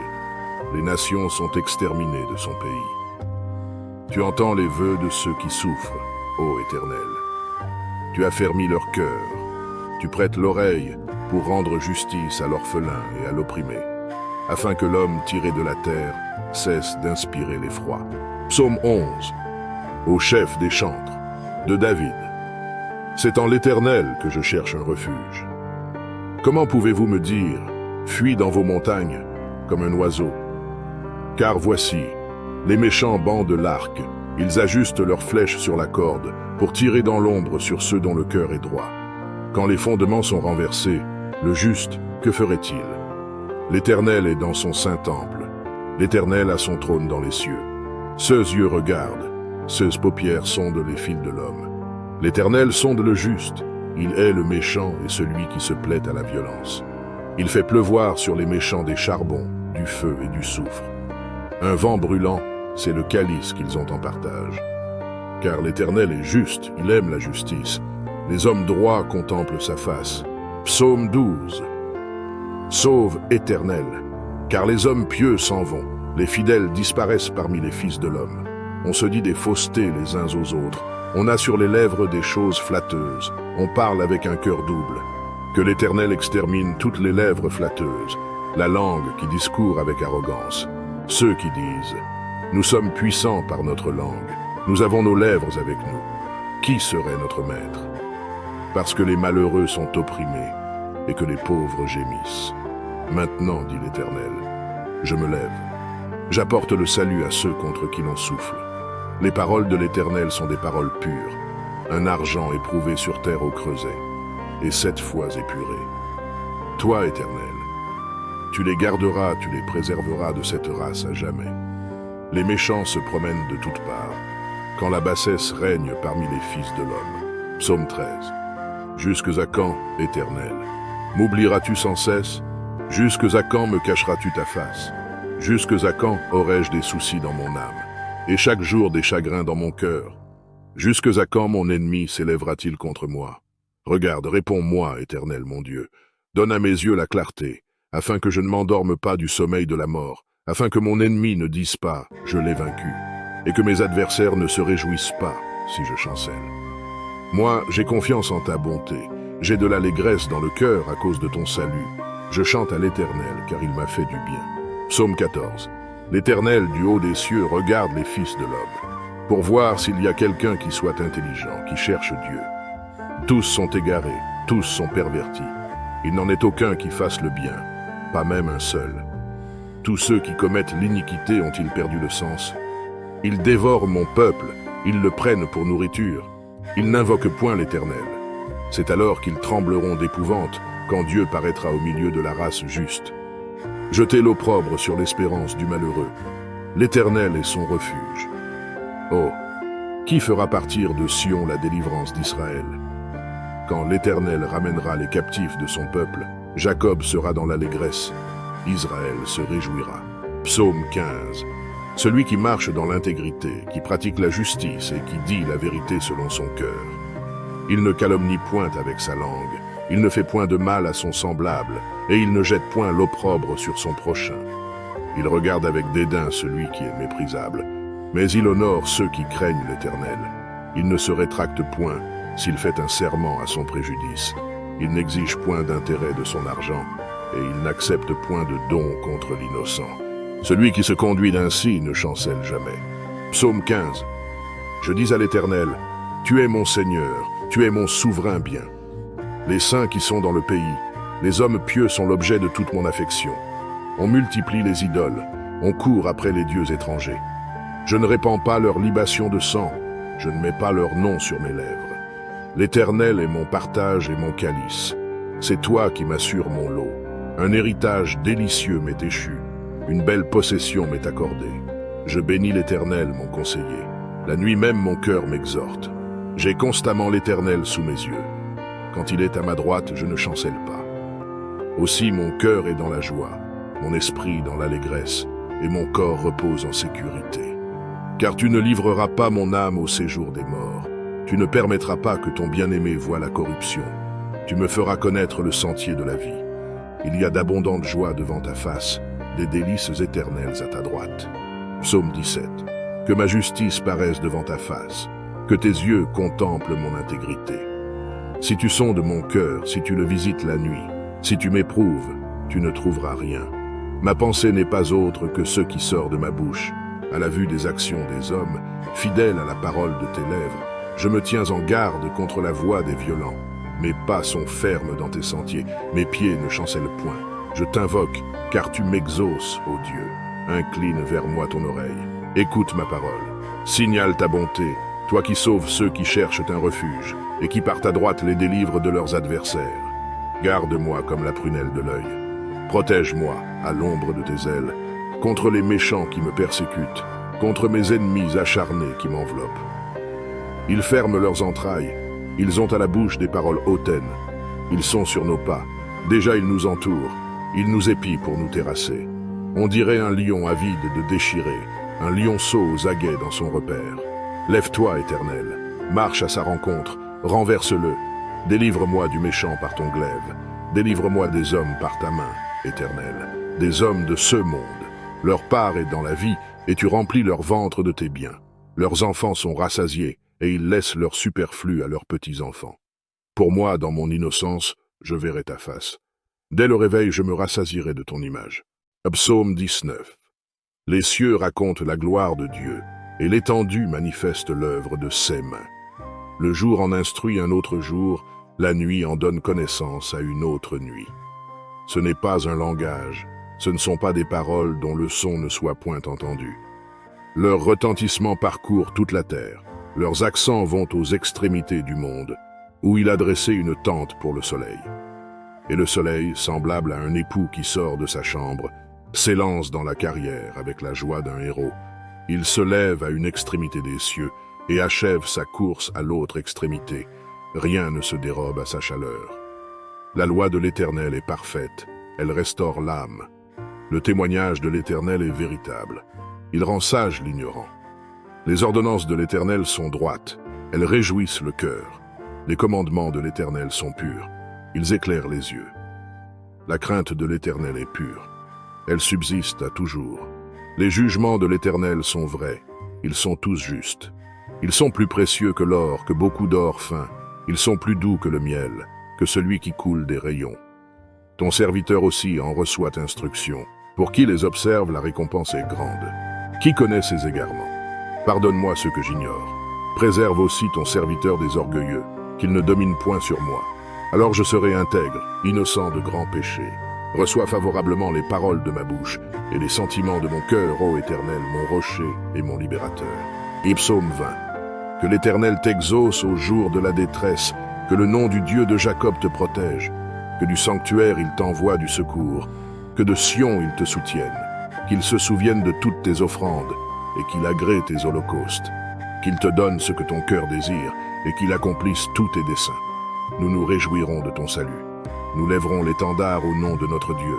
[SPEAKER 1] Les nations sont exterminées de son pays. Tu entends les vœux de ceux qui souffrent, ô Éternel. Tu affermis leur cœur. Tu prêtes l'oreille pour rendre justice à l'orphelin et à l'opprimé, afin que l'homme tiré de la terre cesse d'inspirer l'effroi. Psaume 11. Au chef des chantres, de David. C'est en l'Éternel que je cherche un refuge. Comment pouvez-vous me dire, Fuis dans vos montagnes, comme un oiseau. Car voici, les méchants bandent l'arc, ils ajustent leurs flèches sur la corde, pour tirer dans l'ombre sur ceux dont le cœur est droit. Quand les fondements sont renversés, le juste, que ferait-il? L'Éternel est dans son saint temple, l'Éternel a son trône dans les cieux. Ceux yeux regardent, ceux paupières sondent les fils de l'homme. L'Éternel sonde le juste, il hait le méchant et celui qui se plaît à la violence. Il fait pleuvoir sur les méchants des charbons, du feu et du soufre. Un vent brûlant, c'est le calice qu'ils ont en partage. Car l'Éternel est juste, il aime la justice. Les hommes droits contemplent sa face. Psaume 12. Sauve, Éternel, car les hommes pieux s'en vont, les fidèles disparaissent parmi les fils de l'homme. On se dit des faussetés les uns aux autres, on a sur les lèvres des choses flatteuses, on parle avec un cœur double. Que l'Éternel extermine toutes les lèvres flatteuses, la langue qui discourt avec arrogance. Ceux qui disent « Nous sommes puissants par notre langue, nous avons nos lèvres avec nous. Qui serait notre maître ?» Parce que les malheureux sont opprimés et que les pauvres gémissent. Maintenant, dit l'Éternel, je me lève. J'apporte le salut à ceux contre qui l'on souffle. Les paroles de l'Éternel sont des paroles pures, un argent éprouvé sur terre au creuset, et 7 fois épuré. Toi, Éternel, tu les garderas, tu les préserveras de cette race à jamais. Les méchants se promènent de toutes parts, quand la bassesse règne parmi les fils de l'homme. Psaume 13. Jusques à quand, Éternel? M'oublieras-tu sans cesse? Jusques à quand me cacheras-tu ta face? Jusques à quand aurai-je des soucis dans mon âme, et chaque jour des chagrins dans mon cœur? Jusques à quand mon ennemi s'élèvera-t-il contre moi? Regarde, réponds-moi, Éternel mon Dieu. Donne à mes yeux la clarté, afin que je ne m'endorme pas du sommeil de la mort, afin que mon ennemi ne dise pas « je l'ai vaincu », et que mes adversaires ne se réjouissent pas si je chancelle. Moi, j'ai confiance en ta bonté, j'ai de l'allégresse dans le cœur à cause de ton salut. Je chante à l'Éternel, car il m'a fait du bien. Psaume 14. L'Éternel du haut des cieux regarde les fils de l'homme, pour voir s'il y a quelqu'un qui soit intelligent, qui cherche Dieu. Tous sont égarés, tous sont pervertis. Il n'en est aucun qui fasse le bien, pas même un seul. Tous ceux qui commettent l'iniquité ont-ils perdu le sens? Ils dévorent mon peuple, ils le prennent pour nourriture. Ils n'invoquent point l'Éternel. C'est alors qu'ils trembleront d'épouvante, quand Dieu paraîtra au milieu de la race juste. Jetez l'opprobre sur l'espérance du malheureux. L'Éternel est son refuge. Oh, qui fera partir de Sion la délivrance d'Israël? Quand l'Éternel ramènera les captifs de son peuple, Jacob sera dans l'allégresse, Israël se réjouira. Psaume 15. Celui qui marche dans l'intégrité, qui pratique la justice et qui dit la vérité selon son cœur. Il ne calomnie point avec sa langue, il ne fait point de mal à son semblable, et il ne jette point l'opprobre sur son prochain. Il regarde avec dédain celui qui est méprisable, mais il honore ceux qui craignent l'Éternel. Il ne se rétracte point s'il fait un serment à son préjudice. Il n'exige point d'intérêt de son argent, et il n'accepte point de don contre l'innocent. Celui qui se conduit ainsi ne chancelle jamais. Psaume 15. Je dis à l'Éternel, tu es mon Seigneur, tu es mon souverain bien. Les saints qui sont dans le pays, les hommes pieux sont l'objet de toute mon affection. On multiplie les idoles, on court après les dieux étrangers. Je ne répands pas leur libation de sang, je ne mets pas leur nom sur mes lèvres. L'Éternel est mon partage et mon calice. C'est toi qui m'assures mon lot. Un héritage délicieux m'est échu. Une belle possession m'est accordée. Je bénis l'Éternel, mon conseiller. La nuit même, mon cœur m'exhorte. J'ai constamment l'Éternel sous mes yeux. Quand il est à ma droite, je ne chancelle pas. Aussi, mon cœur est dans la joie, mon esprit dans l'allégresse, et mon corps repose en sécurité. Car tu ne livreras pas mon âme au séjour des morts. Tu ne permettras pas que ton bien-aimé voie la corruption. Tu me feras connaître le sentier de la vie. Il y a d'abondantes joies devant ta face, des délices éternelles à ta droite. Psaume 17. Que ma justice paraisse devant ta face, que tes yeux contemplent mon intégrité. Si tu sondes mon cœur, si tu le visites la nuit, si tu m'éprouves, tu ne trouveras rien. Ma pensée n'est pas autre que ce qui sort de ma bouche. À la vue des actions des hommes, fidèle à la parole de tes lèvres, je me tiens en garde contre la voix des violents. Mes pas sont fermes dans tes sentiers, mes pieds ne chancellent point. Je t'invoque, car tu m'exauces, ô Dieu. Incline vers moi ton oreille. Écoute ma parole. Signale ta bonté, toi qui sauves ceux qui cherchent un refuge, et qui par ta droite les délivres de leurs adversaires. Garde-moi comme la prunelle de l'œil. Protège-moi, à l'ombre de tes ailes, contre les méchants qui me persécutent, contre mes ennemis acharnés qui m'enveloppent. Ils ferment leurs entrailles, ils ont à la bouche des paroles hautaines. Ils sont sur nos pas, déjà ils nous entourent, ils nous épient pour nous terrasser. On dirait un lion avide de déchirer, un lionceau aux aguets dans son repère. Lève-toi, Éternel, marche à sa rencontre, renverse-le. Délivre-moi du méchant par ton glaive, délivre-moi des hommes par ta main, Éternel, des hommes de ce monde. Leur part est dans la vie, et tu remplis leur ventre de tes biens. Leurs enfants sont rassasiés, et ils laissent leur superflu à leurs petits-enfants. Pour moi, dans mon innocence, je verrai ta face. Dès le réveil, je me rassasierai de ton image. Psaume 19. Les cieux racontent la gloire de Dieu, et l'étendue manifeste l'œuvre de ses mains. Le jour en instruit un autre jour, la nuit en donne connaissance à une autre nuit. Ce n'est pas un langage, ce ne sont pas des paroles dont le son ne soit point entendu. Leur retentissement parcourt toute la terre, leurs accents vont aux extrémités du monde, où il a dressé une tente pour le soleil. Et le soleil, semblable à un époux qui sort de sa chambre, s'élance dans la carrière avec la joie d'un héros. Il se lève à une extrémité des cieux et achève sa course à l'autre extrémité. Rien ne se dérobe à sa chaleur. La loi de l'Éternel est parfaite, elle restaure l'âme. Le témoignage de l'Éternel est véritable. Il rend sage l'ignorant. Les ordonnances de l'Éternel sont droites, elles réjouissent le cœur. Les commandements de l'Éternel sont purs, ils éclairent les yeux. La crainte de l'Éternel est pure, elle subsiste à toujours. Les jugements de l'Éternel sont vrais, ils sont tous justes. Ils sont plus précieux que l'or, que beaucoup d'or fin. Ils sont plus doux que le miel, que celui qui coule des rayons. Ton serviteur aussi en reçoit instruction. Pour qui les observe, la récompense est grande. Qui connaît ses égarements? Pardonne-moi ce que j'ignore. Préserve aussi ton serviteur des orgueilleux, qu'il ne domine point sur moi. Alors je serai intègre, innocent de grands péchés. Reçois favorablement les paroles de ma bouche et les sentiments de mon cœur, ô Éternel, mon rocher et mon libérateur. Psaume 20. Que l'Éternel t'exauce au jour de la détresse, que le nom du Dieu de Jacob te protège, que du sanctuaire il t'envoie du secours, que de Sion il te soutienne, qu'il se souvienne de toutes tes offrandes et qu'il agrée tes holocaustes, qu'il te donne ce que ton cœur désire et qu'il accomplisse tous tes desseins. Nous nous réjouirons de ton salut. Nous lèverons l'étendard au nom de notre Dieu.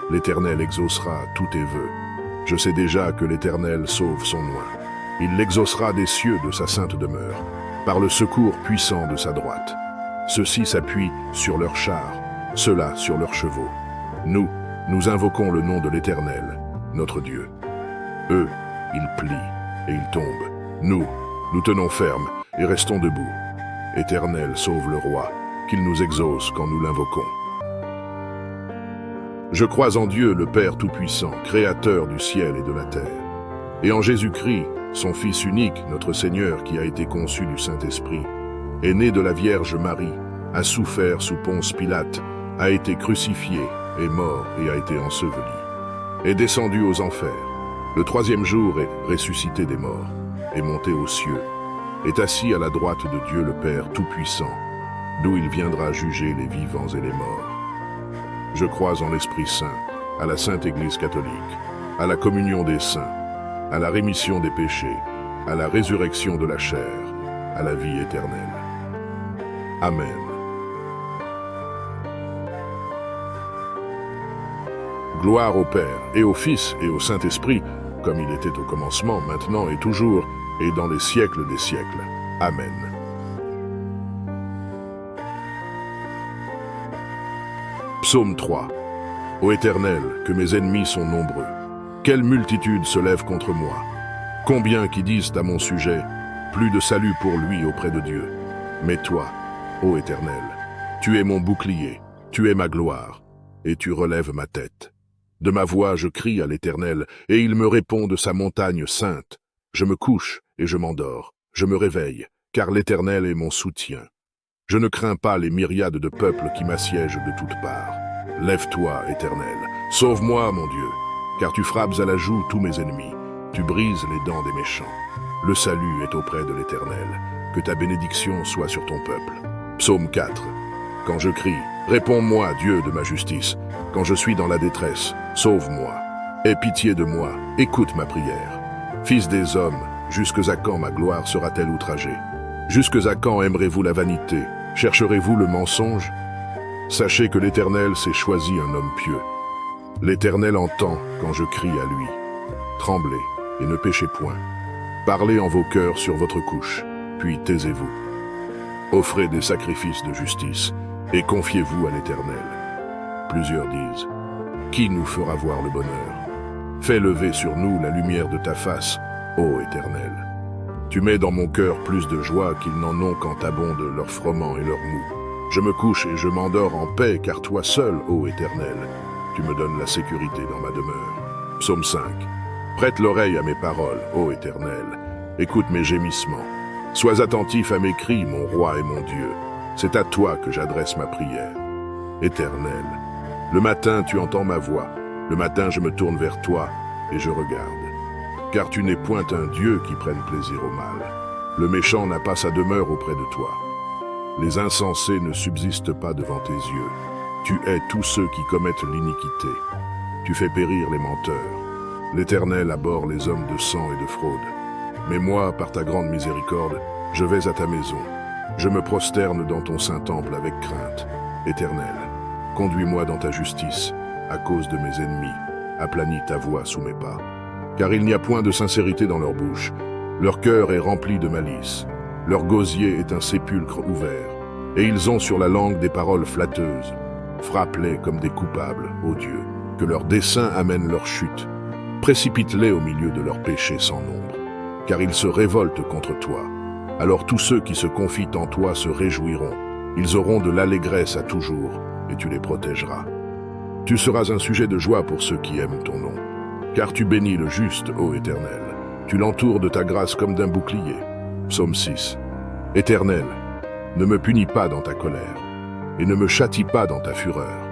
[SPEAKER 1] L'Éternel exaucera tous tes vœux. Je sais déjà que l'Éternel sauve son oint. Il l'exaucera des cieux de sa sainte demeure, par le secours puissant de sa droite. Ceux-ci s'appuient sur leurs chars, ceux-là sur leurs chevaux. Nous invoquons le nom de l'Éternel, notre Dieu. Eux, ils plient et ils tombent. Nous tenons ferme et restons debout. Éternel, sauve le roi, qu'il nous exauce quand nous l'invoquons. Je crois en Dieu, le Père Tout-Puissant, Créateur du ciel et de la terre, et en Jésus-Christ, son Fils unique, notre Seigneur, qui a été conçu du Saint-Esprit, est né de la Vierge Marie, a souffert sous Ponce Pilate, a été crucifié, est mort et a été enseveli, est descendu aux enfers. Le troisième jour est ressuscité des morts, est monté aux cieux, est assis à la droite de Dieu le Père Tout-Puissant, d'où il viendra juger les vivants et les morts. Je crois en l'Esprit Saint, à la Sainte Église catholique, à la communion des saints, à la rémission des péchés, à la résurrection de la chair, à la vie éternelle. Amen. Gloire au Père, et au Fils, et au Saint-Esprit, comme il était au commencement, maintenant et toujours, et dans les siècles des siècles. Amen. Psaume 3. Ô Éternel, que mes ennemis sont nombreux. Quelle multitude se lève contre moi. Combien qui disent à mon sujet, plus de salut pour lui auprès de Dieu. Mais toi, ô Éternel, tu es mon bouclier, tu es ma gloire, et tu relèves ma tête. De ma voix je crie à l'Éternel, et il me répond de sa montagne sainte. Je me couche et je m'endors, je me réveille, car l'Éternel est mon soutien. Je ne crains pas les myriades de peuples qui m'assiègent de toutes parts. Lève-toi, Éternel. Sauve-moi, mon Dieu, car tu frappes à la joue tous mes ennemis. Tu brises les dents des méchants. Le salut est auprès de l'Éternel. Que ta bénédiction soit sur ton peuple. Psaume 4. Quand je crie, réponds-moi, Dieu de ma justice. Quand je suis dans la détresse, sauve-moi. Aie pitié de moi, écoute ma prière. Fils des hommes, jusque à quand ma gloire sera-t-elle outragée? Jusque à quand aimerez-vous la vanité? Chercherez-vous le mensonge? Sachez que l'Éternel s'est choisi un homme pieux. L'Éternel entend quand je crie à lui. Tremblez et ne péchez point. Parlez en vos cœurs sur votre couche, puis taisez-vous. Offrez des sacrifices de justice et confiez-vous à l'Éternel. Plusieurs disent, qui nous fera voir le bonheur? Fais lever sur nous la lumière de ta face, ô Éternel. Tu mets dans mon cœur plus de joie qu'ils n'en ont quand abondent leur froment et leur mou. Je me couche et je m'endors en paix, car toi seul, ô Éternel, tu me donnes la sécurité dans ma demeure. Psaume 5. Prête l'oreille à mes paroles, ô Éternel. Écoute mes gémissements. Sois attentif à mes cris, mon roi et mon Dieu. C'est à toi que j'adresse ma prière. Éternel, le matin tu entends ma voix. Le matin je me tourne vers toi et je regarde. Car tu n'es point un Dieu qui prenne plaisir au mal. Le méchant n'a pas sa demeure auprès de toi. Les insensés ne subsistent pas devant tes yeux. Tu hais tous ceux qui commettent l'iniquité. Tu fais périr les menteurs. L'Éternel abhorre les hommes de sang et de fraude. Mais moi, par ta grande miséricorde, je vais à ta maison. Je me prosterne dans ton saint temple avec crainte. Éternel, conduis-moi dans ta justice, à cause de mes ennemis. Aplanis ta voix sous mes pas. Car il n'y a point de sincérité dans leur bouche. Leur cœur est rempli de malice. Leur gosier est un sépulcre ouvert. Et ils ont sur la langue des paroles flatteuses. Frappe-les comme des coupables, ô Dieu, que leurs desseins amènent leur chute. Précipite-les au milieu de leurs péchés sans nombre, car ils se révoltent contre toi. Alors tous ceux qui se confient en toi se réjouiront. Ils auront de l'allégresse à toujours, et tu les protégeras. Tu seras un sujet de joie pour ceux qui aiment ton nom. Car tu bénis le juste, ô Éternel. Tu l'entoures de ta grâce comme d'un bouclier. Psaume 6. Éternel, ne me punis pas dans ta colère, et ne me châtie pas dans ta fureur.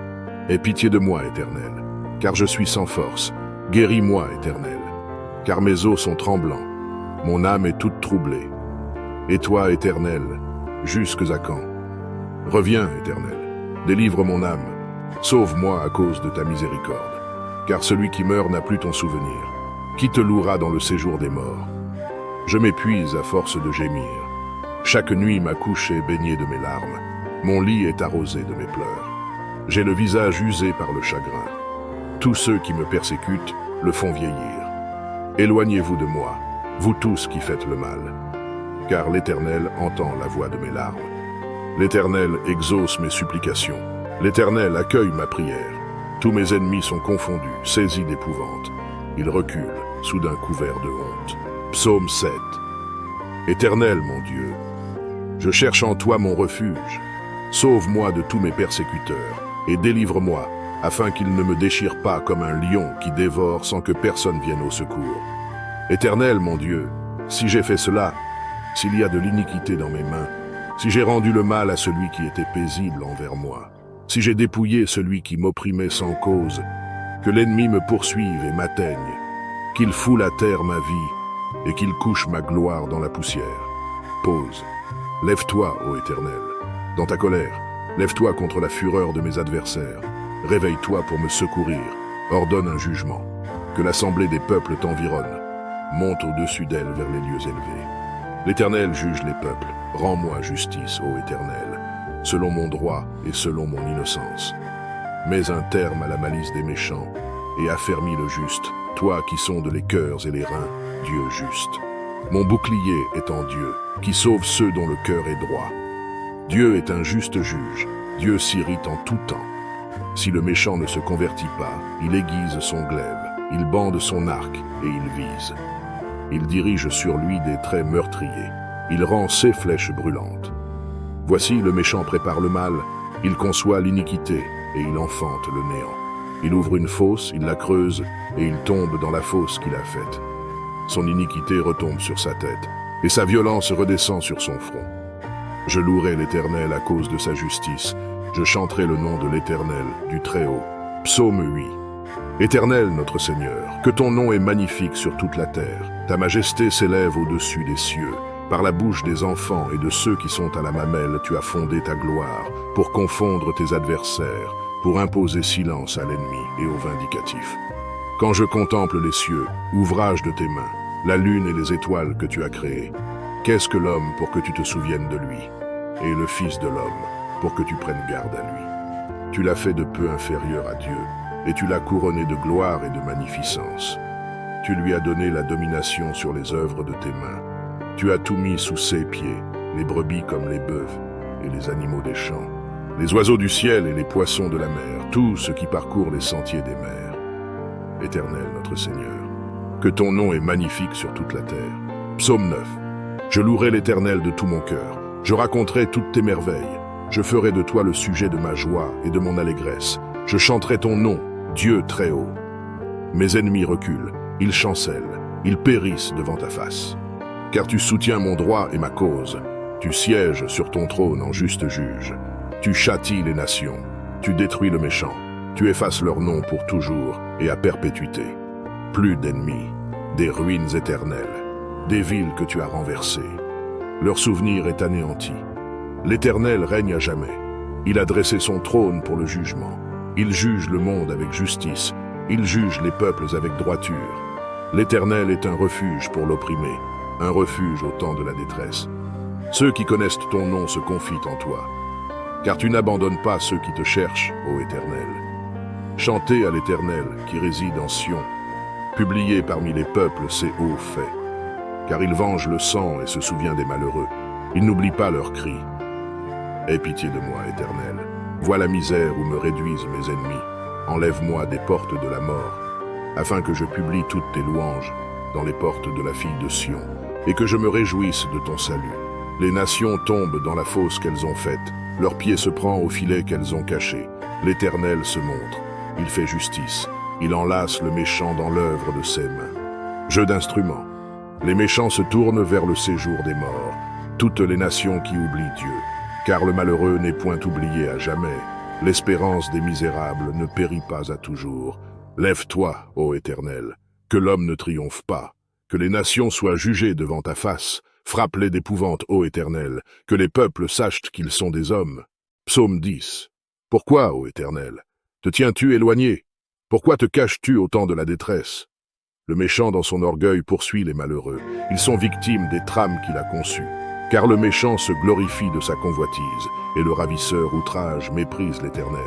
[SPEAKER 1] Aie pitié de moi, Éternel, car je suis sans force. Guéris-moi, Éternel, car mes os sont tremblants, mon âme est toute troublée. Et toi, Éternel, jusque à quand? Reviens, Éternel, délivre mon âme, sauve-moi à cause de ta miséricorde, car celui qui meurt n'a plus ton souvenir. Qui te louera dans le séjour des morts? Je m'épuise à force de gémir. Chaque nuit ma couche est baignée de mes larmes, mon lit est arrosé de mes pleurs. J'ai le visage usé par le chagrin. Tous ceux qui me persécutent le font vieillir. Éloignez-vous de moi, vous tous qui faites le mal, car l'Éternel entend la voix de mes larmes. L'Éternel exauce mes supplications. L'Éternel accueille ma prière. Tous mes ennemis sont confondus, saisis d'épouvante. Ils reculent, soudain couverts de honte. Psaume 7. Éternel, mon Dieu, je cherche en toi mon refuge. Sauve-moi de tous mes persécuteurs et délivre-moi, afin qu'ils ne me déchirent pas comme un lion qui dévore sans que personne vienne au secours. Éternel, mon Dieu, si j'ai fait cela, s'il y a de l'iniquité dans mes mains, si j'ai rendu le mal à celui qui était paisible envers moi, si j'ai dépouillé celui qui m'opprimait sans cause, que l'ennemi me poursuive et m'atteigne, qu'il foule à terre ma vie et qu'il couche ma gloire dans la poussière. Pause. Lève-toi, ô Éternel, dans ta colère, lève-toi contre la fureur de mes adversaires. Réveille-toi pour me secourir, ordonne un jugement. Que l'assemblée des peuples t'environne, monte au-dessus d'elle vers les lieux élevés. L'Éternel juge les peuples, rends-moi justice, ô Éternel, selon mon droit et selon mon innocence. Mets un terme à la malice des méchants et affermis le juste, toi qui sondes les cœurs et les reins, Dieu juste. Mon bouclier est en Dieu, qui sauve ceux dont le cœur est droit. Dieu est un juste juge, Dieu s'irrite en tout temps. Si le méchant ne se convertit pas, il aiguise son glaive, il bande son arc et il vise. Il dirige sur lui des traits meurtriers, il rend ses flèches brûlantes. Voici le méchant prépare le mal, il conçoit l'iniquité et il enfante le néant. Il ouvre une fosse, il la creuse et il tombe dans la fosse qu'il a faite. Son iniquité retombe sur sa tête et sa violence redescend sur son front. Je louerai l'Éternel à cause de sa justice Je chanterai le nom de l'Éternel, du Très-Haut. Psaume 8. Éternel notre Seigneur, que ton nom est magnifique sur toute la terre. Ta majesté s'élève au-dessus des cieux. Par la bouche des enfants et de ceux qui sont à la mamelle, tu as fondé ta gloire pour confondre tes adversaires, pour imposer silence à l'ennemi et au vindicatif. Quand je contemple les cieux, ouvrage de tes mains, la lune et les étoiles que tu as créées, qu'est-ce que l'homme pour que tu te souviennes de lui, et le Fils de l'homme pour que tu prennes garde à lui? Tu l'as fait de peu inférieur à Dieu, et tu l'as couronné de gloire et de magnificence. Tu lui as donné la domination sur les œuvres de tes mains. Tu as tout mis sous ses pieds, les brebis comme les bœufs et les animaux des champs, les oiseaux du ciel et les poissons de la mer, tout ce qui parcourt les sentiers des mers. Éternel notre Seigneur, que ton nom est magnifique sur toute la terre. Psaume 9. Je louerai l'Éternel de tout mon cœur, je raconterai toutes tes merveilles, je ferai de toi le sujet de ma joie et de mon allégresse, je chanterai ton nom, Dieu très haut. Mes ennemis reculent, ils chancellent, ils périssent devant ta face. Car tu soutiens mon droit et ma cause, tu sièges sur ton trône en juste juge. Tu châties les nations, tu détruis le méchant, tu effaces leur nom pour toujours et à perpétuité. Plus d'ennemis, des ruines éternelles, des villes que tu as renversées. Leur souvenir est anéanti. L'Éternel règne à jamais. Il a dressé son trône pour le jugement. Il juge le monde avec justice. Il juge les peuples avec droiture. L'Éternel est un refuge pour l'opprimé, un refuge au temps de la détresse. Ceux qui connaissent ton nom se confient en toi, car tu n'abandonnes pas ceux qui te cherchent, ô Éternel. Chantez à l'Éternel qui réside en Sion. Publiez parmi les peuples ses hauts faits. Car il venge le sang et se souvient des malheureux. Il n'oublie pas leurs cris. Aie pitié de moi, Éternel. Vois la misère où me réduisent mes ennemis. Enlève-moi des portes de la mort, afin que je publie toutes tes louanges dans les portes de la fille de Sion, et que je me réjouisse de ton salut. Les nations tombent dans la fosse qu'elles ont faite, leur pied se prend au filet qu'elles ont caché. L'Éternel se montre, il fait justice, il enlace le méchant dans l'œuvre de ses mains. Jeu d'instruments. Les méchants se tournent vers le séjour des morts, toutes les nations qui oublient Dieu, car le malheureux n'est point oublié à jamais. L'espérance des misérables ne périt pas à toujours. Lève-toi, ô Éternel, que l'homme ne triomphe pas, que les nations soient jugées devant ta face. Frappe-les d'épouvante, ô Éternel, que les peuples sachent qu'ils sont des hommes. Psaume 10. Pourquoi, ô Éternel, te tiens-tu éloigné? Pourquoi te caches-tu au temps de la détresse? Le méchant dans son orgueil poursuit les malheureux. Ils sont victimes des trames qu'il a conçues. Car le méchant se glorifie de sa convoitise, et le ravisseur outrage méprise l'Éternel.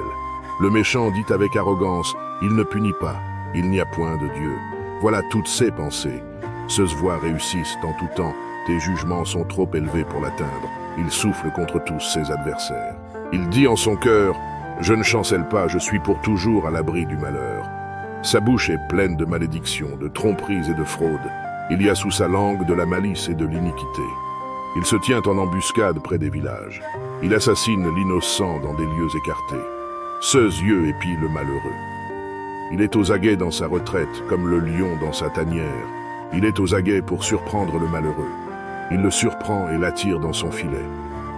[SPEAKER 1] Le méchant dit avec arrogance, il ne punit pas, il n'y a point de Dieu. Voilà toutes ses pensées. Ceux voix réussissent en tout temps, tes jugements sont trop élevés pour l'atteindre. Il souffle contre tous ses adversaires. Il dit en son cœur, je ne chancelle pas, je suis pour toujours à l'abri du malheur. Sa bouche est pleine de malédictions, de tromperies et de fraudes. Il y a sous sa langue de la malice et de l'iniquité. Il se tient en embuscade près des villages. Il assassine l'innocent dans des lieux écartés. Ceux yeux épient le malheureux. Il est aux aguets dans sa retraite, comme le lion dans sa tanière. Il est aux aguets pour surprendre le malheureux. Il le surprend et l'attire dans son filet.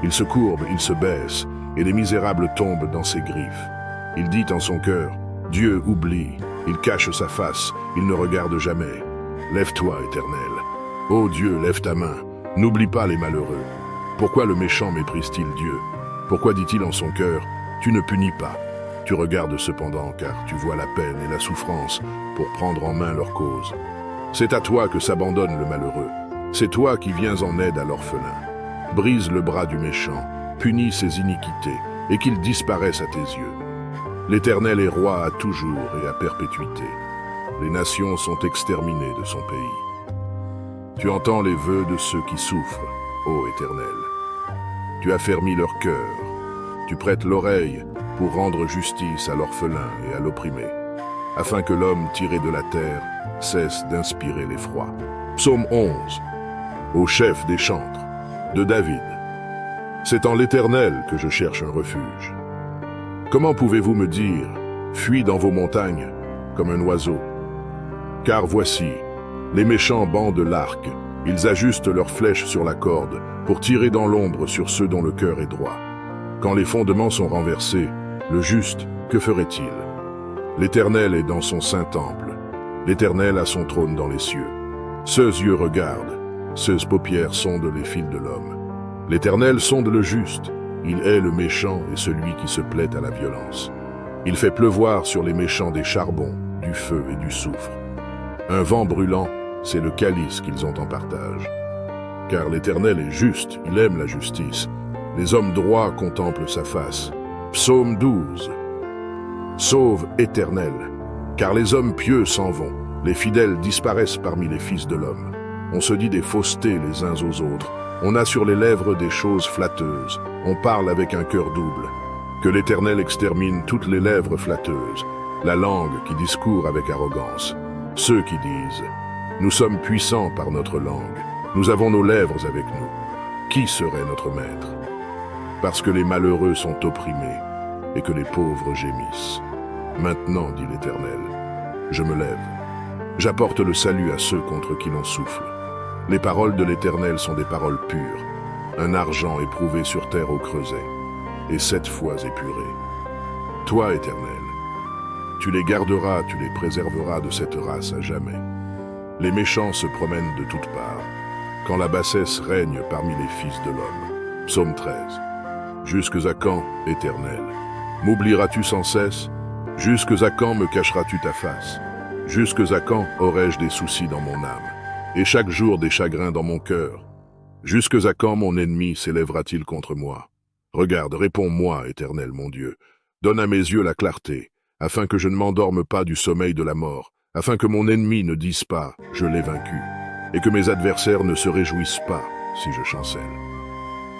[SPEAKER 1] Il se courbe, il se baisse, et les misérables tombent dans ses griffes. Il dit en son cœur, Dieu oublie, il cache sa face, il ne regarde jamais. Lève-toi, Éternel. Ô Dieu, lève ta main. N'oublie pas les malheureux. Pourquoi le méchant méprise-t-il Dieu? Pourquoi dit-il en son cœur, tu ne punis pas? Tu regardes cependant, car tu vois la peine et la souffrance pour prendre en main leur cause. C'est à toi que s'abandonne le malheureux. C'est toi qui viens en aide à l'orphelin. Brise le bras du méchant, punis ses iniquités, et qu'il disparaisse à tes yeux. L'Éternel est roi à toujours et à perpétuité. Les nations sont exterminées de son pays. Tu entends les vœux de ceux qui souffrent, ô Éternel. Tu affermis leur cœur. Tu prêtes l'oreille pour rendre justice à l'orphelin et à l'opprimé, afin que l'homme tiré de la terre cesse d'inspirer l'effroi. Psaume 11. Au chef des chantres, de David. C'est en l'Éternel que je cherche un refuge. Comment pouvez-vous me dire, fuis dans vos montagnes, comme un oiseau? Car voici, les méchants bandent l'arc, ils ajustent leurs flèches sur la corde, pour tirer dans l'ombre sur ceux dont le cœur est droit. Quand les fondements sont renversés, le juste, que ferait-il? L'Éternel est dans son saint temple. L'Éternel a son trône dans les cieux. Seuls yeux regardent, seules paupières sondent les fils de l'homme. L'Éternel sonde le juste. Il hait le méchant et celui qui se plaît à la violence. Il fait pleuvoir sur les méchants des charbons, du feu et du soufre. Un vent brûlant, c'est le calice qu'ils ont en partage. Car l'Éternel est juste, il aime la justice. Les hommes droits contemplent sa face. Psaume 12. Sauve, Éternel, car les hommes pieux s'en vont, les fidèles disparaissent parmi les fils de l'homme. On se dit des faussetés les uns aux autres, on a sur les lèvres des choses flatteuses, on parle avec un cœur double. Que l'Éternel extermine toutes les lèvres flatteuses, la langue qui discourt avec arrogance. Ceux qui disent « Nous sommes puissants par notre langue, nous avons nos lèvres avec nous. Qui serait notre maître ?» Parce que les malheureux sont opprimés et que les pauvres gémissent. Maintenant, dit l'Éternel, je me lève. J'apporte le salut à ceux contre qui l'on souffle. Les paroles de l'Éternel sont des paroles pures, un argent éprouvé sur terre au creuset, et 7 fois épuré. Toi, Éternel, tu les garderas, tu les préserveras de cette race à jamais. Les méchants se promènent de toutes parts, quand la bassesse règne parmi les fils de l'homme. Psaume 13. Jusques à quand, Éternel? M'oublieras-tu sans cesse? Jusques à quand me cacheras-tu ta face? Jusques à quand aurai-je des soucis dans mon âme, et chaque jour des chagrins dans mon cœur? Jusques à quand mon ennemi s'élèvera-t-il contre moi? Regarde, réponds-moi, Éternel mon Dieu. Donne à mes yeux la clarté, afin que je ne m'endorme pas du sommeil de la mort, afin que mon ennemi ne dise pas « je l'ai vaincu », et que mes adversaires ne se réjouissent pas si je chancelle.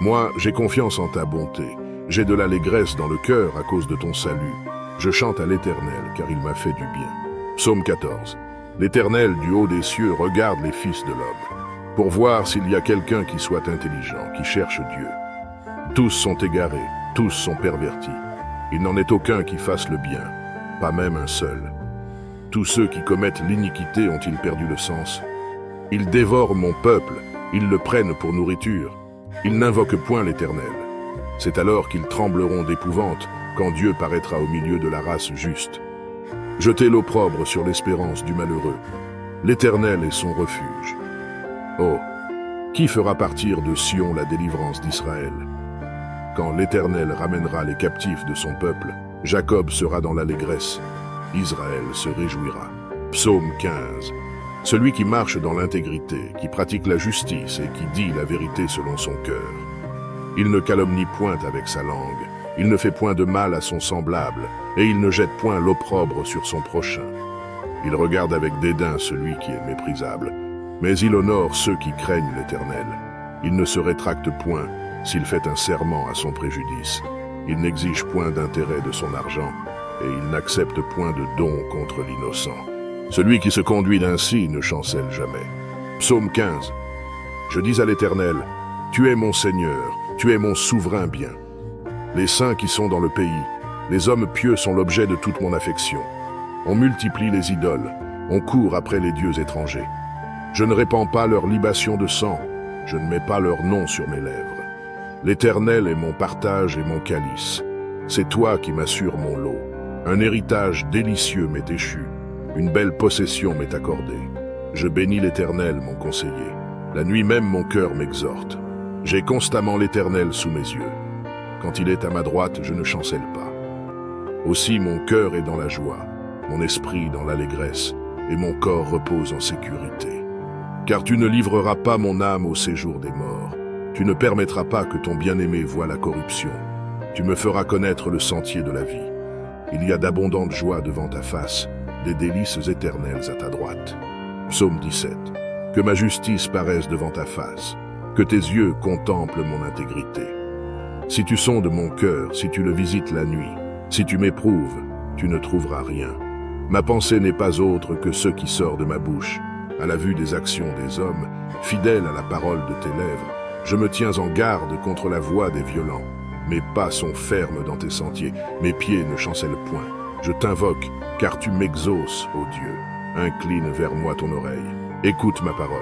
[SPEAKER 1] Moi, j'ai confiance en ta bonté, j'ai de l'allégresse dans le cœur à cause de ton salut. Je chante à l'Éternel, car il m'a fait du bien. Psaume 14. L'Éternel du haut des cieux regarde les fils de l'homme, pour voir s'il y a quelqu'un qui soit intelligent, qui cherche Dieu. Tous sont égarés, tous sont pervertis. Il n'en est aucun qui fasse le bien, pas même un seul. Tous ceux qui commettent l'iniquité ont-ils perdu le sens? Ils dévorent mon peuple, ils le prennent pour nourriture. Ils n'invoquent point l'Éternel. C'est alors qu'ils trembleront d'épouvante, quand Dieu paraîtra au milieu de la race juste. Jetez l'opprobre sur l'espérance du malheureux. L'Éternel est son refuge. Oh, qui fera partir de Sion la délivrance d'Israël? Quand l'Éternel ramènera les captifs de son peuple, Jacob sera dans l'allégresse, Israël se réjouira. Psaume 15. Celui qui marche dans l'intégrité, qui pratique la justice et qui dit la vérité selon son cœur. Il ne calomnie point avec sa langue, il ne fait point de mal à son semblable, et il ne jette point l'opprobre sur son prochain. Il regarde avec dédain celui qui est méprisable, mais il honore ceux qui craignent l'Éternel. Il ne se rétracte point s'il fait un serment à son préjudice. Il n'exige point d'intérêt de son argent, et il n'accepte point de don contre l'innocent. Celui qui se conduit ainsi ne chancelle jamais. Psaume 15. Je dis à l'Éternel, tu es mon Seigneur, tu es mon souverain bien. Les saints qui sont dans le pays, les hommes pieux sont l'objet de toute mon affection. On multiplie les idoles, on court après les dieux étrangers. Je ne répands pas leur libation de sang, je ne mets pas leur nom sur mes lèvres. L'Éternel est mon partage et mon calice. C'est toi qui m'assures mon lot. Un héritage délicieux m'est échu. Une belle possession m'est accordée. Je bénis l'Éternel, mon conseiller. La nuit même, mon cœur m'exhorte. J'ai constamment l'Éternel sous mes yeux. Quand il est à ma droite, je ne chancelle pas. Aussi, mon cœur est dans la joie, mon esprit dans l'allégresse, et mon corps repose en sécurité. Car tu ne livreras pas mon âme au séjour des morts. Tu ne permettras pas que ton bien-aimé voie la corruption. Tu me feras connaître le sentier de la vie. Il y a d'abondantes joies devant ta face, des délices éternelles à ta droite. Psaume 17. Que ma justice paraisse devant ta face, que tes yeux contemplent mon intégrité. Si tu sondes mon cœur, si tu le visites la nuit, si tu m'éprouves, tu ne trouveras rien. Ma pensée n'est pas autre que ce qui sort de ma bouche. À la vue des actions des hommes, fidèle à la parole de tes lèvres, je me tiens en garde contre la voix des violents. Mes pas sont fermes dans tes sentiers, mes pieds ne chancellent point. Je t'invoque, car tu m'exauces, ô Dieu. Incline vers moi ton oreille. Écoute ma parole.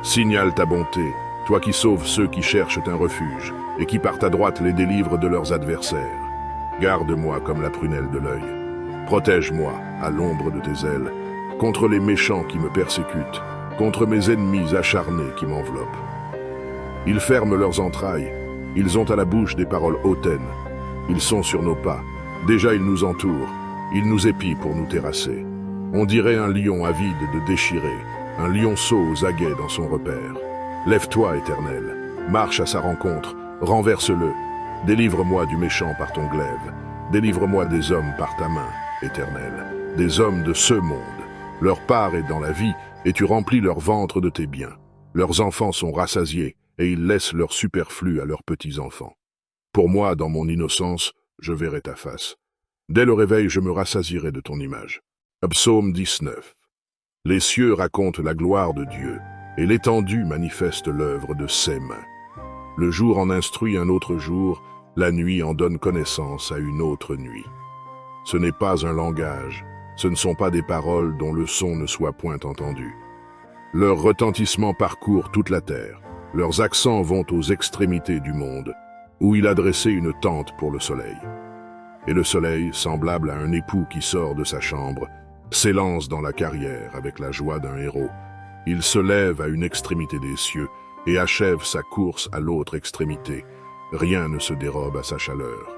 [SPEAKER 1] Signale ta bonté, toi qui sauves ceux qui cherchent un refuge, et qui par ta droite les délivres de leurs adversaires. Garde-moi comme la prunelle de l'œil. Protège-moi, à l'ombre de tes ailes, contre les méchants qui me persécutent, contre mes ennemis acharnés qui m'enveloppent. Ils ferment leurs entrailles, ils ont à la bouche des paroles hautaines. Ils sont sur nos pas, déjà ils nous entourent, ils nous épient pour nous terrasser. On dirait un lion avide de déchirer, un lionceau aux aguets dans son repère. Lève-toi, Éternel, marche à sa rencontre, renverse-le. Délivre-moi du méchant par ton glaive, délivre-moi des hommes par ta main, Éternel, des hommes de ce monde. Leur part est dans la vie, et tu remplis leur ventre de tes biens. Leurs enfants sont rassasiés, et ils laissent leur superflu à leurs petits-enfants. Pour moi, dans mon innocence, je verrai ta face. Dès le réveil, je me rassasierai de ton image. Psaume 19. Les cieux racontent la gloire de Dieu, et l'étendue manifeste l'œuvre de ses mains. Le jour en instruit un autre jour, la nuit en donne connaissance à une autre nuit. Ce n'est pas un langage, ce ne sont pas des paroles dont le son ne soit point entendu. Leur retentissement parcourt toute la terre, leurs accents vont aux extrémités du monde, où il a dressé une tente pour le soleil. Et le soleil, semblable à un époux qui sort de sa chambre, s'élance dans la carrière avec la joie d'un héros. Il se lève à une extrémité des cieux et achève sa course à l'autre extrémité. Rien ne se dérobe à sa chaleur.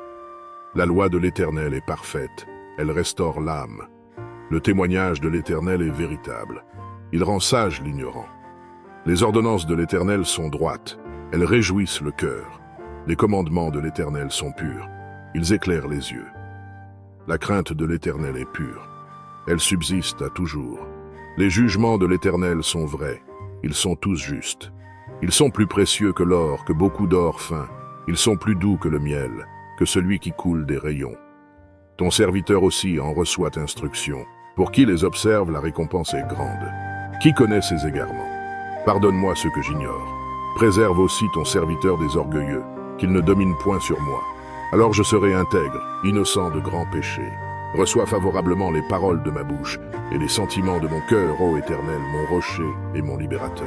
[SPEAKER 1] La loi de l'Éternel est parfaite, elle restaure l'âme. Le témoignage de l'Éternel est véritable. Il rend sage l'ignorant. Les ordonnances de l'Éternel sont droites, elles réjouissent le cœur. Les commandements de l'Éternel sont purs, ils éclairent les yeux. La crainte de l'Éternel est pure, elle subsiste à toujours. Les jugements de l'Éternel sont vrais, ils sont tous justes. Ils sont plus précieux que l'or, que beaucoup d'or fin. Ils sont plus doux que le miel, que celui qui coule des rayons. Ton serviteur aussi en reçoit instruction. Pour qui les observe, la récompense est grande. Qui connaît ses égarements? Pardonne-moi ce que j'ignore. Préserve aussi ton serviteur des orgueilleux, qu'il ne domine point sur moi. Alors je serai intègre, innocent de grands péchés. Reçois favorablement les paroles de ma bouche et les sentiments de mon cœur, ô Éternel, mon rocher et mon libérateur.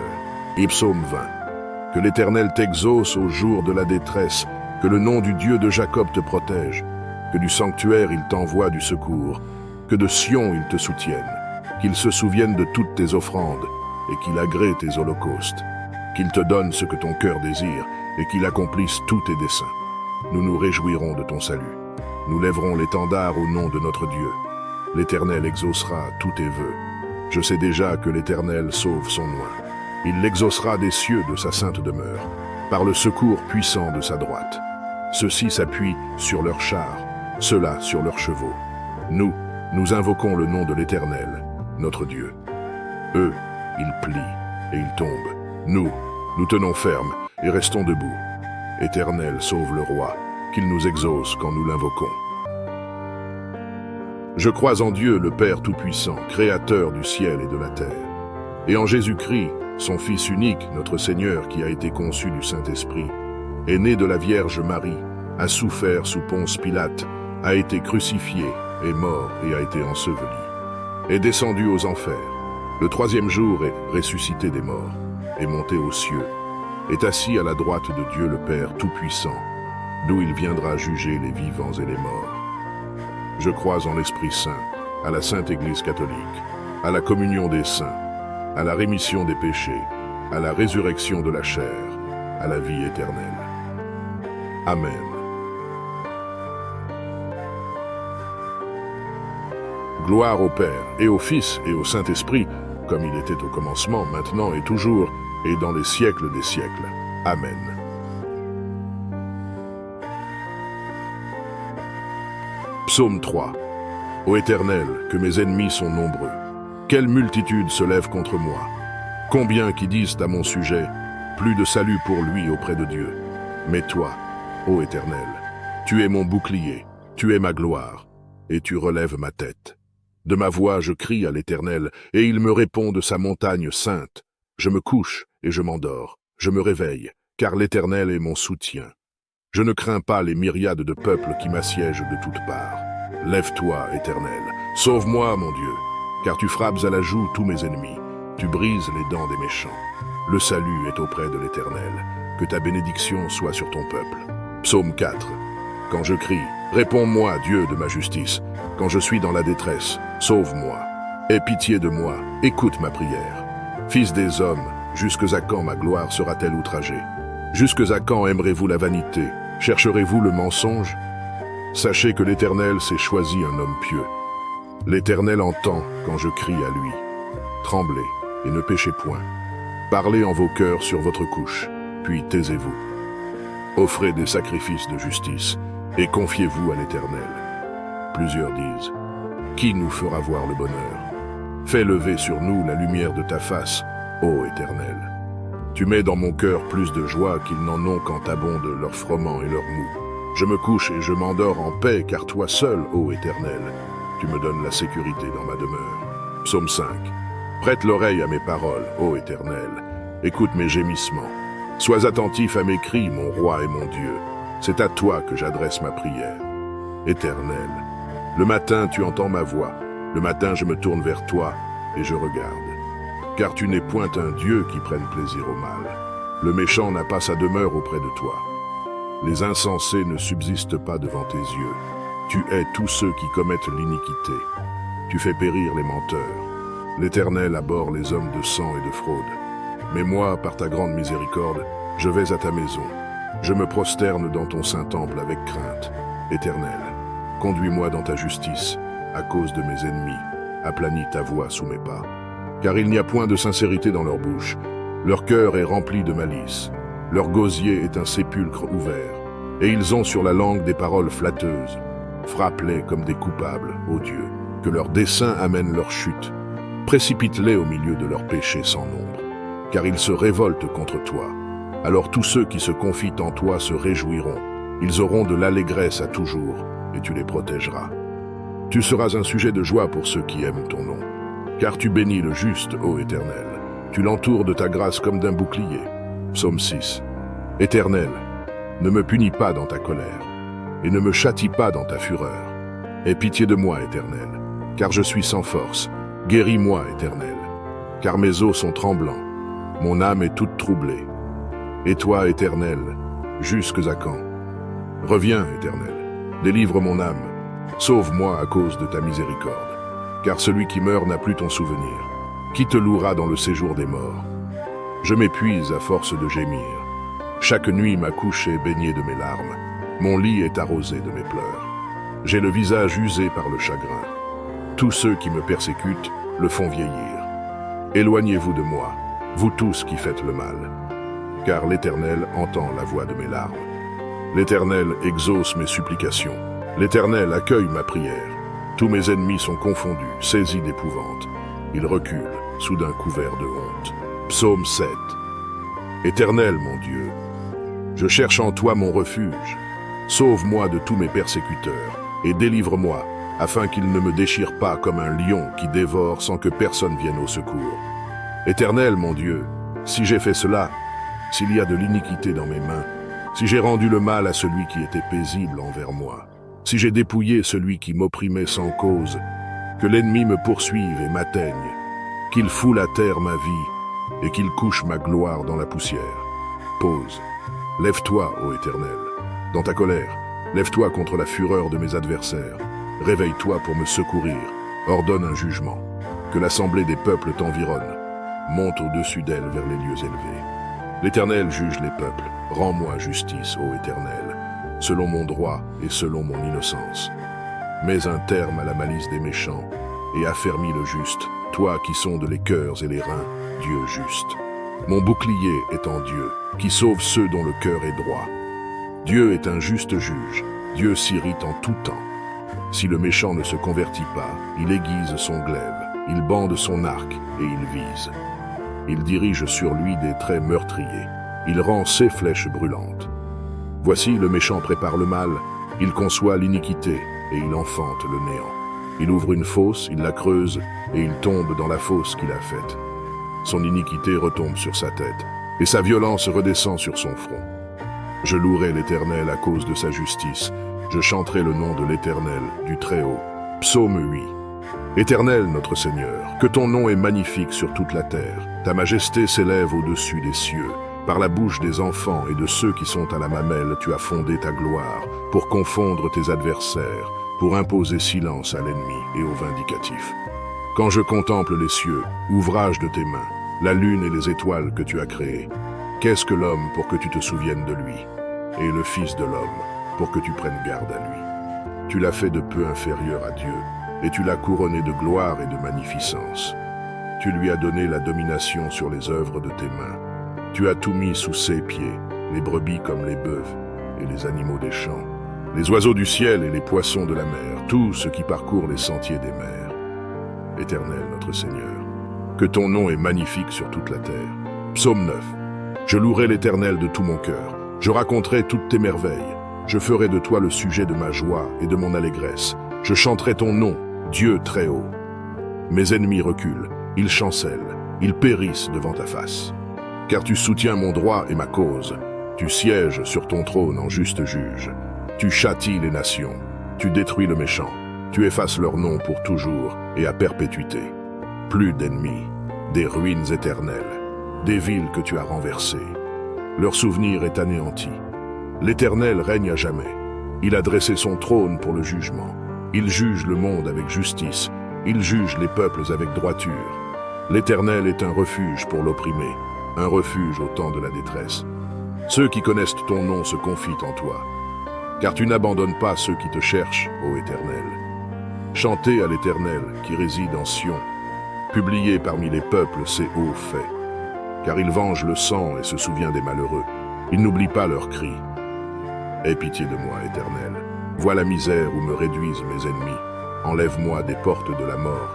[SPEAKER 1] Psaume 20. Que l'Éternel t'exauce au jour de la détresse, que le nom du Dieu de Jacob te protège, que du sanctuaire il t'envoie du secours, que de Sion il te soutienne, qu'il se souvienne de toutes tes offrandes et qu'il agrée tes holocaustes, qu'il te donne ce que ton cœur désire et qu'il accomplisse tous tes desseins. Nous nous réjouirons de ton salut. Nous lèverons l'étendard au nom de notre Dieu. L'Éternel exaucera tous tes vœux. Je sais déjà que l'Éternel sauve son oint. Il l'exaucera des cieux de sa sainte demeure, par le secours puissant de sa droite. Ceux-ci s'appuient sur leurs chars, ceux-là sur leurs chevaux. Nous invoquons le nom de l'Éternel, notre Dieu. Eux, ils plient et ils tombent. Nous tenons ferme et restons debout. Éternel, sauve le roi, qu'il nous exauce quand nous l'invoquons. Je crois en Dieu, le Père Tout-Puissant, Créateur du ciel et de la terre, et en Jésus-Christ, son Fils unique, notre Seigneur, qui a été conçu du Saint-Esprit, est né de la Vierge Marie, a souffert sous Ponce Pilate, a été crucifié, est mort et a été enseveli, est descendu aux enfers, le troisième jour est ressuscité des morts, est monté aux cieux, est assis à la droite de Dieu le Père Tout-Puissant, d'où il viendra juger les vivants et les morts. Je crois en l'Esprit Saint, à la Sainte Église catholique, à la communion des saints, à la rémission des péchés, à la résurrection de la chair, à la vie éternelle. Amen. Gloire au Père, et au Fils, et au Saint-Esprit, comme il était au commencement, maintenant et toujours, et dans les siècles des siècles. Amen. Psaume 3. Ô Éternel, que mes ennemis sont nombreux. Quelle multitude se lève contre moi. Combien qui disent à mon sujet, plus de salut pour lui auprès de Dieu. Mais toi, ô Éternel, tu es mon bouclier, tu es ma gloire, et tu relèves ma tête. De ma voix je crie à l'Éternel, et il me répond de sa montagne sainte. Je me couche et je m'endors, je me réveille, car l'Éternel est mon soutien. Je ne crains pas les myriades de peuples qui m'assiègent de toutes parts. Lève-toi, Éternel, sauve-moi, mon Dieu, car tu frappes à la joue tous mes ennemis, tu brises les dents des méchants. Le salut est auprès de l'Éternel. Que ta bénédiction soit sur ton peuple. Psaume 4. Quand je crie, réponds-moi, Dieu de ma justice. Quand je suis dans la détresse, sauve-moi. Aie pitié de moi, écoute ma prière. Fils des hommes, jusque à quand ma gloire sera-t-elle outragée? Jusque à quand aimerez-vous la vanité? Chercherez-vous le mensonge? Sachez que l'Éternel s'est choisi un homme pieux. L'Éternel entend quand je crie à lui. Tremblez et ne péchez point. Parlez en vos cœurs sur votre couche, puis taisez-vous. Offrez des sacrifices de justice et confiez-vous à l'Éternel. Plusieurs disent, qui nous fera voir le bonheur? Fais lever sur nous la lumière de ta face, ô Éternel. Tu mets dans mon cœur plus de joie qu'ils n'en ont quand abondent leurs froment et leurs mou. Je me couche et je m'endors en paix, car toi seul, ô Éternel, tu me donnes la sécurité dans ma demeure. Psaume 5. Prête l'oreille à mes paroles, ô Éternel. Écoute mes gémissements. Sois attentif à mes cris, mon roi et mon Dieu. C'est à toi que j'adresse ma prière. Éternel, le matin tu entends ma voix. Le matin je me tourne vers toi et je regarde. Car tu n'es point un Dieu qui prenne plaisir au mal. Le méchant n'a pas sa demeure auprès de toi. Les insensés ne subsistent pas devant tes yeux. Tu hais tous ceux qui commettent l'iniquité. Tu fais périr les menteurs. L'Éternel abhorre les hommes de sang et de fraude. Mais moi, par ta grande miséricorde, je vais à ta maison. Je me prosterne dans ton saint temple avec crainte. Éternel, conduis-moi dans ta justice, à cause de mes ennemis. Aplanis ta voix sous mes pas. Car il n'y a point de sincérité dans leur bouche. Leur cœur est rempli de malice. Leur gosier est un sépulcre ouvert. Et ils ont sur la langue des paroles flatteuses. Frappe-les comme des coupables, ô Dieu, que leurs desseins amènent leur chute. Précipite-les au milieu de leurs péchés sans nombre, car ils se révoltent contre toi. Alors tous ceux qui se confient en toi se réjouiront. Ils auront de l'allégresse à toujours, et tu les protégeras. Tu seras un sujet de joie pour ceux qui aiment ton nom. Car tu bénis le juste, ô Éternel. Tu l'entoures de ta grâce comme d'un bouclier. Psaume 6. Éternel, ne me punis pas dans ta colère, et ne me châtie pas dans ta fureur. Aie pitié de moi, Éternel, car je suis sans force. Guéris-moi, Éternel, car mes os sont tremblants. Mon âme est toute troublée. Et toi, Éternel, jusque à quand? Reviens, Éternel, délivre mon âme. Sauve-moi à cause de ta miséricorde, car celui qui meurt n'a plus ton souvenir. Qui te louera dans le séjour des morts? Je m'épuise à force de gémir. Chaque nuit ma couche est baignée de mes larmes. Mon lit est arrosé de mes pleurs. J'ai le visage usé par le chagrin. Tous ceux qui me persécutent le font vieillir. Éloignez-vous de moi, vous tous qui faites le mal. Car l'Éternel entend la voix de mes larmes. L'Éternel exauce mes supplications. L'Éternel accueille ma prière. Tous mes ennemis sont confondus, saisis d'épouvante. Ils reculent, soudain couverts de honte. Psaume 7. Éternel, mon Dieu, je cherche en toi mon refuge. Sauve-moi de tous mes persécuteurs et délivre-moi, afin qu'ils ne me déchirent pas comme un lion qui dévore sans que personne vienne au secours. Éternel, mon Dieu, si j'ai fait cela, s'il y a de l'iniquité dans mes mains, si j'ai rendu le mal à celui qui était paisible envers moi, si j'ai dépouillé celui qui m'opprimait sans cause, que l'ennemi me poursuive et m'atteigne, qu'il foule à terre ma vie et qu'il couche ma gloire dans la poussière. Pause. Lève-toi, ô Éternel, dans ta colère, lève-toi contre la fureur de mes adversaires. Réveille-toi pour me secourir, ordonne un jugement. Que l'assemblée des peuples t'environne, monte au-dessus d'elle vers les lieux élevés. L'Éternel juge les peuples, rends-moi justice, ô Éternel, selon mon droit et selon mon innocence. Mets un terme à la malice des méchants et affermis le juste, toi qui sondes les cœurs et les reins, Dieu juste. Mon bouclier est en Dieu, qui sauve ceux dont le cœur est droit. Dieu est un juste juge, Dieu s'irrite en tout temps. Si le méchant ne se convertit pas, il aiguise son glaive, il bande son arc et il vise. Il dirige sur lui des traits meurtriers, il rend ses flèches brûlantes. Voici le méchant prépare le mal, il conçoit l'iniquité et il enfante le néant. Il ouvre une fosse, il la creuse et il tombe dans la fosse qu'il a faite. Son iniquité retombe sur sa tête et sa violence redescend sur son front. Je louerai l'Éternel à cause de sa justice. Je chanterai le nom de l'Éternel, du Très-Haut. Psaume 8. Éternel, notre Seigneur, que ton nom est magnifique sur toute la terre. Ta majesté s'élève au-dessus des cieux. Par la bouche des enfants et de ceux qui sont à la mamelle, tu as fondé ta gloire pour confondre tes adversaires, pour imposer silence à l'ennemi et au vindicatif. Quand je contemple les cieux, ouvrage de tes mains, la lune et les étoiles que tu as créées, qu'est-ce que l'homme pour que tu te souviennes de lui, et le Fils de l'homme pour que tu prennes garde à lui? Tu l'as fait de peu inférieur à Dieu, et tu l'as couronné de gloire et de magnificence. Tu lui as donné la domination sur les œuvres de tes mains. Tu as tout mis sous ses pieds, les brebis comme les bœufs et les animaux des champs, les oiseaux du ciel et les poissons de la mer, tout ce qui parcourt les sentiers des mers. Éternel notre Seigneur, que ton nom est magnifique sur toute la terre. Psaume 9. Je louerai l'Éternel de tout mon cœur, je raconterai toutes tes merveilles, je ferai de toi le sujet de ma joie et de mon allégresse, je chanterai ton nom, Dieu très haut. Mes ennemis reculent, ils chancellent, ils périssent devant ta face. Car tu soutiens mon droit et ma cause, tu sièges sur ton trône en juste juge, tu châties les nations, tu détruis le méchant, tu effaces leur nom pour toujours et à perpétuité. Plus d'ennemis, des ruines éternelles, des villes que tu as renversées. Leur souvenir est anéanti. L'Éternel règne à jamais. Il a dressé son trône pour le jugement. Il juge le monde avec justice. Il juge les peuples avec droiture. L'Éternel est un refuge pour l'opprimé, un refuge au temps de la détresse. Ceux qui connaissent ton nom se confient en toi, car tu n'abandonnes pas ceux qui te cherchent, ô Éternel. Chantez à l'Éternel qui réside en Sion. Publiez parmi les peuples ses hauts faits. Car il venge le sang et se souvient des malheureux. Il n'oublie pas leurs cris. Aie pitié de moi, Éternel. Vois la misère où me réduisent mes ennemis. Enlève-moi des portes de la mort,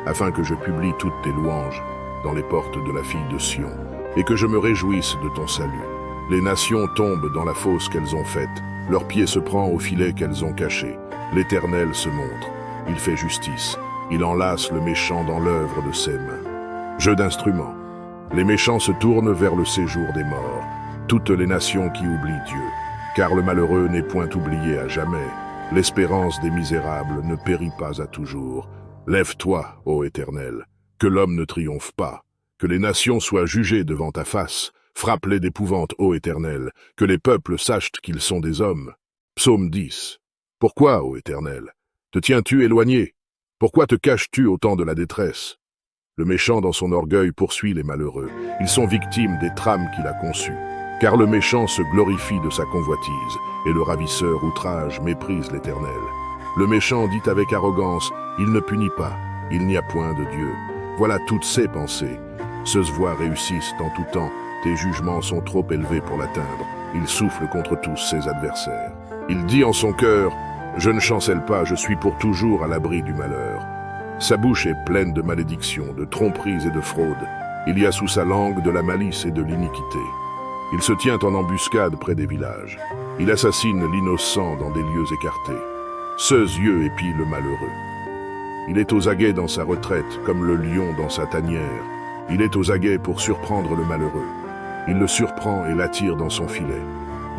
[SPEAKER 1] afin que je publie toutes tes louanges dans les portes de la fille de Sion, et que je me réjouisse de ton salut. Les nations tombent dans la fosse qu'elles ont faite, leur pied se prend au filet qu'elles ont caché. L'Éternel se montre, il fait justice, il enlace le méchant dans l'œuvre de ses mains. Jeu d'instruments. Les méchants se tournent vers le séjour des morts, toutes les nations qui oublient Dieu, car le malheureux n'est point oublié à jamais. L'espérance des misérables ne périt pas à toujours. Lève-toi, ô Éternel, que l'homme ne triomphe pas, que les nations soient jugées devant ta face. Frappe-les d'épouvante, ô Éternel, que les peuples sachent qu'ils sont des hommes. Psaume 10. Pourquoi, ô Éternel, te tiens-tu éloigné? Pourquoi te caches-tu au temps de la détresse? Le méchant dans son orgueil poursuit les malheureux. Ils sont victimes des trames qu'il a conçues. Car le méchant se glorifie de sa convoitise, et le ravisseur outrage méprise l'Éternel. Le méchant dit avec arrogance, il ne punit pas, il n'y a point de Dieu. Voilà toutes ses pensées. Ceux voix réussissent en tout temps, tes jugements sont trop élevés pour l'atteindre. Il souffle contre tous ses adversaires. Il dit en son cœur, je ne chancelle pas, je suis pour toujours à l'abri du malheur. Sa bouche est pleine de malédictions, de tromperies et de fraudes. Il y a sous sa langue de la malice et de l'iniquité. Il se tient en embuscade près des villages. Il assassine l'innocent dans des lieux écartés. Ceux yeux épient le malheureux. Il est aux aguets dans sa retraite, comme le lion dans sa tanière. Il est aux aguets pour surprendre le malheureux. Il le surprend et l'attire dans son filet.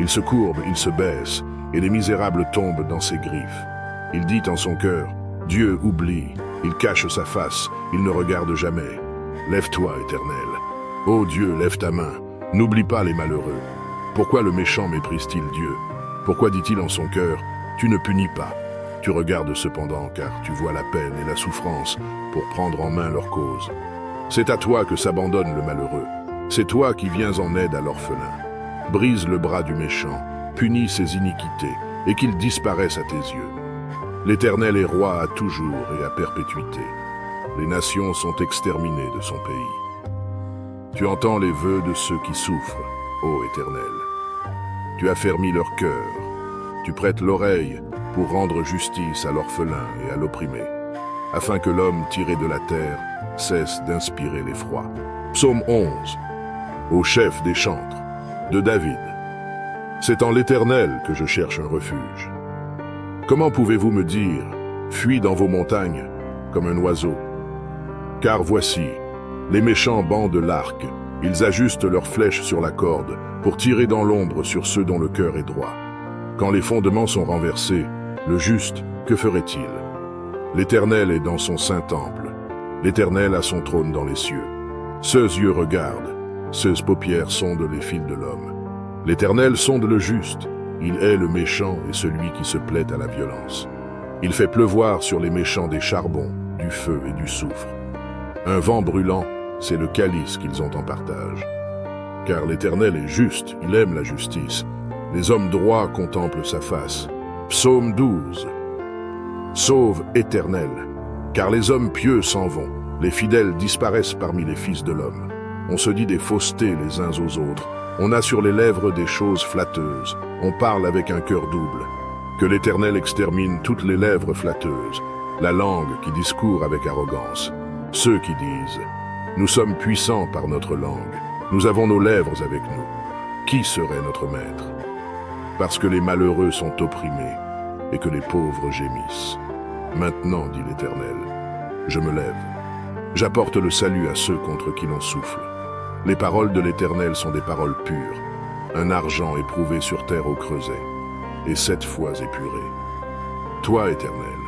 [SPEAKER 1] Il se courbe, il se baisse, et les misérables tombent dans ses griffes. Il dit en son cœur, Dieu oublie, il cache sa face, il ne regarde jamais. Lève-toi, Éternel. Ô Dieu, lève ta main. N'oublie pas les malheureux. Pourquoi le méchant méprise-t-il Dieu? Pourquoi dit-il en son cœur, tu ne punis pas? Tu regardes cependant, car tu vois la peine et la souffrance pour prendre en main leur cause. C'est à toi que s'abandonne le malheureux. C'est toi qui viens en aide à l'orphelin. Brise le bras du méchant, punis ses iniquités, et qu'il disparaisse à tes yeux. L'Éternel est roi à toujours et à perpétuité. Les nations sont exterminées de son pays. Tu entends les vœux de ceux qui souffrent, ô Éternel. Tu affermis leur cœur. Tu prêtes l'oreille pour rendre justice à l'orphelin et à l'opprimé, afin que l'homme tiré de la terre cesse d'inspirer l'effroi. Psaume 11. Au chef des chantres, de David. C'est en l'Éternel que je cherche un refuge. Comment pouvez-vous me dire, fuis dans vos montagnes, comme un oiseau? Car voici, les méchants bandent l'arc, ils ajustent leurs flèches sur la corde, pour tirer dans l'ombre sur ceux dont le cœur est droit. Quand les fondements sont renversés, le juste, que ferait-il? L'Éternel est dans son saint temple, l'Éternel a son trône dans les cieux. Ceux yeux regardent, ceux paupières sondent les fils de l'homme. L'Éternel sonde le juste, il hait le méchant et celui qui se plaît à la violence. Il fait pleuvoir sur les méchants des charbons, du feu et du soufre. Un vent brûlant, c'est le calice qu'ils ont en partage. Car l'Éternel est juste, il aime la justice. Les hommes droits contemplent sa face. Psaume 12. Sauve, Éternel, car les hommes pieux s'en vont, les fidèles disparaissent parmi les fils de l'homme. On se dit des faussetés les uns aux autres, on a sur les lèvres des choses flatteuses, on parle avec un cœur double. Que l'Éternel extermine toutes les lèvres flatteuses, la langue qui discourt avec arrogance. Ceux qui disent « Nous sommes puissants par notre langue, nous avons nos lèvres avec nous. Qui serait notre maître ?» Parce que les malheureux sont opprimés et que les pauvres gémissent. Maintenant, dit l'Éternel, je me lève. J'apporte le salut à ceux contre qui l'on souffle. Les paroles de l'Éternel sont des paroles pures, un argent éprouvé sur terre au creuset, et 7 fois épuré. Toi, Éternel,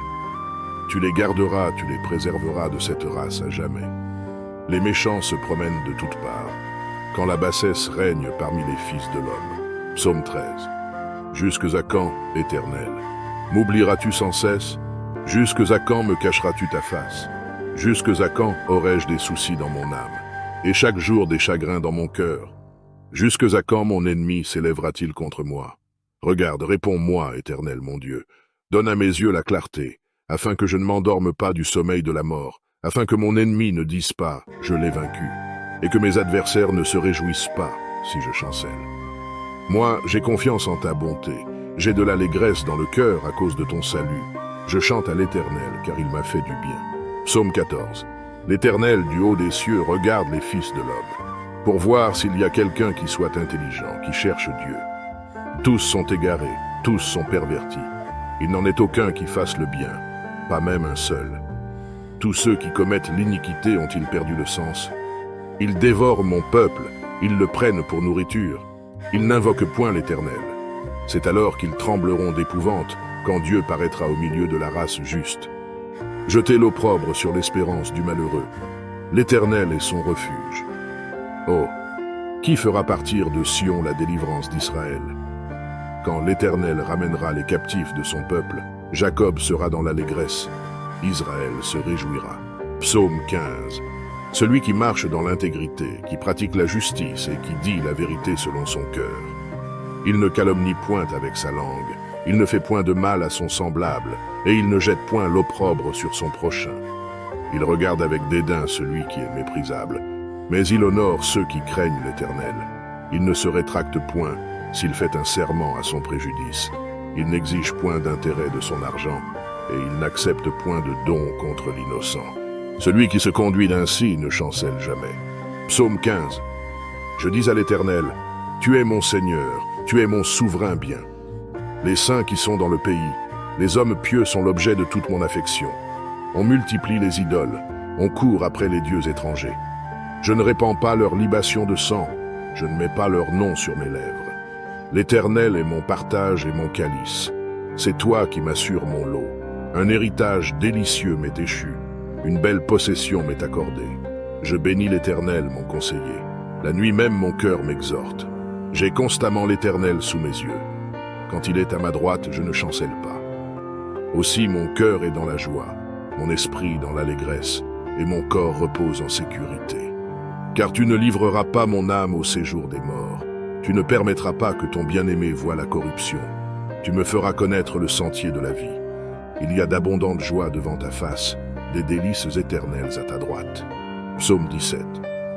[SPEAKER 1] tu les garderas, tu les préserveras de cette race à jamais. Les méchants se promènent de toutes parts, quand la bassesse règne parmi les fils de l'homme. Psaume 13. Jusques à quand, Éternel, m'oublieras-tu sans cesse? Jusques à quand me cacheras-tu ta face? Jusques à quand aurai-je des soucis dans mon âme, et chaque jour des chagrins dans mon cœur? Jusques à quand mon ennemi s'élèvera-t-il contre moi? Regarde, réponds-moi, Éternel mon Dieu. Donne à mes yeux la clarté, afin que je ne m'endorme pas du sommeil de la mort, afin que mon ennemi ne dise pas « je l'ai vaincu », et que mes adversaires ne se réjouissent pas si je chancelle. Moi, j'ai confiance en ta bonté, j'ai de l'allégresse dans le cœur à cause de ton salut. Je chante à l'Éternel, car il m'a fait du bien. Psaume 14. L'Éternel du haut des cieux regarde les fils de l'homme, pour voir s'il y a quelqu'un qui soit intelligent, qui cherche Dieu. Tous sont égarés, tous sont pervertis. Il n'en est aucun qui fasse le bien, pas même un seul. Tous ceux qui commettent l'iniquité ont-ils perdu le sens? Ils dévorent mon peuple, ils le prennent pour nourriture. Ils n'invoquent point l'Éternel. C'est alors qu'ils trembleront d'épouvante, quand Dieu paraîtra au milieu de la race juste. Jetez l'opprobre sur l'espérance du malheureux. L'Éternel est son refuge. Oh, qui fera partir de Sion la délivrance d'Israël? Quand l'Éternel ramènera les captifs de son peuple, Jacob sera dans l'allégresse, Israël se réjouira. Psaume 15. Celui qui marche dans l'intégrité, qui pratique la justice et qui dit la vérité selon son cœur. Il ne calomnie point avec sa langue, il ne fait point de mal à son semblable, et il ne jette point l'opprobre sur son prochain. Il regarde avec dédain celui qui est méprisable, mais il honore ceux qui craignent l'Éternel. Il ne se rétracte point s'il fait un serment à son préjudice. Il n'exige point d'intérêt de son argent, et il n'accepte point de don contre l'innocent. Celui qui se conduit ainsi ne chancelle jamais. Psaume 15. Je dis à l'Éternel, tu es mon Seigneur, tu es mon souverain bien. Les saints qui sont dans le pays, les hommes pieux sont l'objet de toute mon affection. On multiplie les idoles, on court après les dieux étrangers. Je ne répands pas leur libation de sang, je ne mets pas leur nom sur mes lèvres. L'Éternel est mon partage et mon calice. C'est toi qui m'assures mon lot. Un héritage délicieux m'est échu, une belle possession m'est accordée. Je bénis l'Éternel, mon conseiller. La nuit même mon cœur m'exhorte. J'ai constamment l'Éternel sous mes yeux. Quand il est à ma droite, je ne chancelle pas. Aussi mon cœur est dans la joie, mon esprit dans l'allégresse, et mon corps repose en sécurité. Car tu ne livreras pas mon âme au séjour des morts. Tu ne permettras pas que ton bien-aimé voie la corruption. Tu me feras connaître le sentier de la vie. Il y a d'abondantes joies devant ta face, des délices éternelles à ta droite. Psaume 17.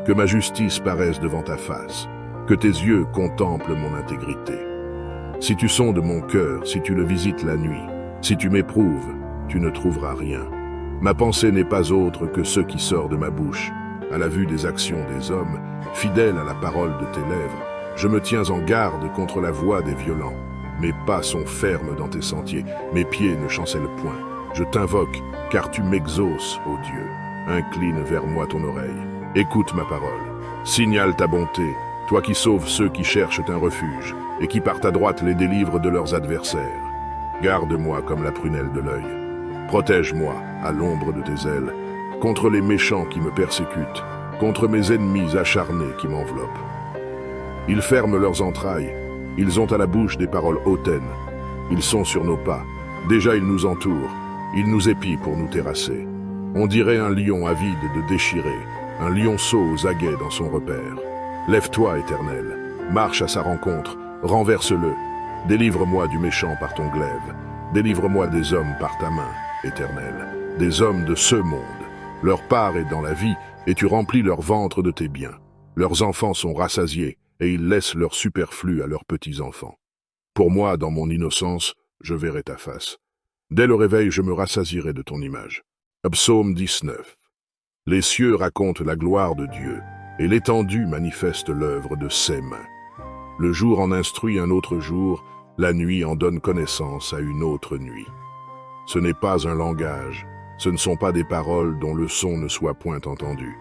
[SPEAKER 1] Que ma justice paraisse devant ta face, que tes yeux contemplent mon intégrité. Si tu sondes mon cœur, si tu le visites la nuit, si tu m'éprouves, tu ne trouveras rien. Ma pensée n'est pas autre que ce qui sort de ma bouche. À la vue des actions des hommes, fidèle à la parole de tes lèvres, je me tiens en garde contre la voix des violents. Mes pas sont fermes dans tes sentiers, mes pieds ne chancellent point. Je t'invoque, car tu m'exauces, ô Dieu. Incline vers moi ton oreille. Écoute ma parole. Signale ta bonté, toi qui sauves ceux qui cherchent un refuge, et qui par ta droite les délivres de leurs adversaires. Garde-moi comme la prunelle de l'œil. Protège-moi, à l'ombre de tes ailes, contre les méchants qui me persécutent, contre mes ennemis acharnés qui m'enveloppent. Ils ferment leurs entrailles, ils ont à la bouche des paroles hautaines. Ils sont sur nos pas, déjà ils nous entourent, ils nous épient pour nous terrasser. On dirait un lion avide de déchirer, un lionceau aux aguets dans son repère. Lève-toi, Éternel, marche à sa rencontre, renverse-le. Délivre-moi du méchant par ton glaive, délivre-moi des hommes par ta main, Éternel, des hommes de ce monde. Leur part est dans la vie, et tu remplis leur ventre de tes biens. Leurs enfants sont rassasiés, et ils laissent leur superflu à leurs petits-enfants. Pour moi, dans mon innocence, je verrai ta face. Dès le réveil, je me rassasierai de ton image. Psaume 19. Les cieux racontent la gloire de Dieu, et l'étendue manifeste l'œuvre de ses mains. Le jour en instruit un autre jour, la nuit en donne connaissance à une autre nuit. Ce n'est pas un langage, ce ne sont pas des paroles dont le son ne soit point entendu.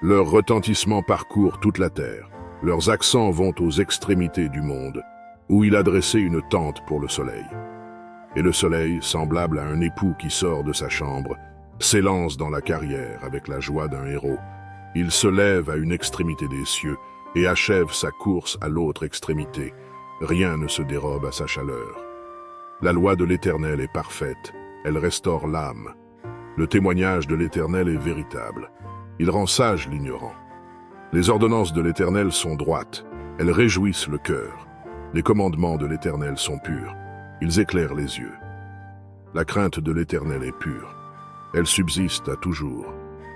[SPEAKER 1] Leur retentissement parcourt toute la terre, leurs accents vont aux extrémités du monde, où il a dressé une tente pour le soleil. Et le soleil, semblable à un époux qui sort de sa chambre, s'élance dans la carrière avec la joie d'un héros. Il se lève à une extrémité des cieux et achève sa course à l'autre extrémité. Rien ne se dérobe à sa chaleur. La loi de l'Éternel est parfaite, elle restaure l'âme. Le témoignage de l'Éternel est véritable. Il rend sage l'ignorant. Les ordonnances de l'Éternel sont droites, elles réjouissent le cœur. Les commandements de l'Éternel sont purs, ils éclairent les yeux. La crainte de l'Éternel est pure, elle subsiste à toujours.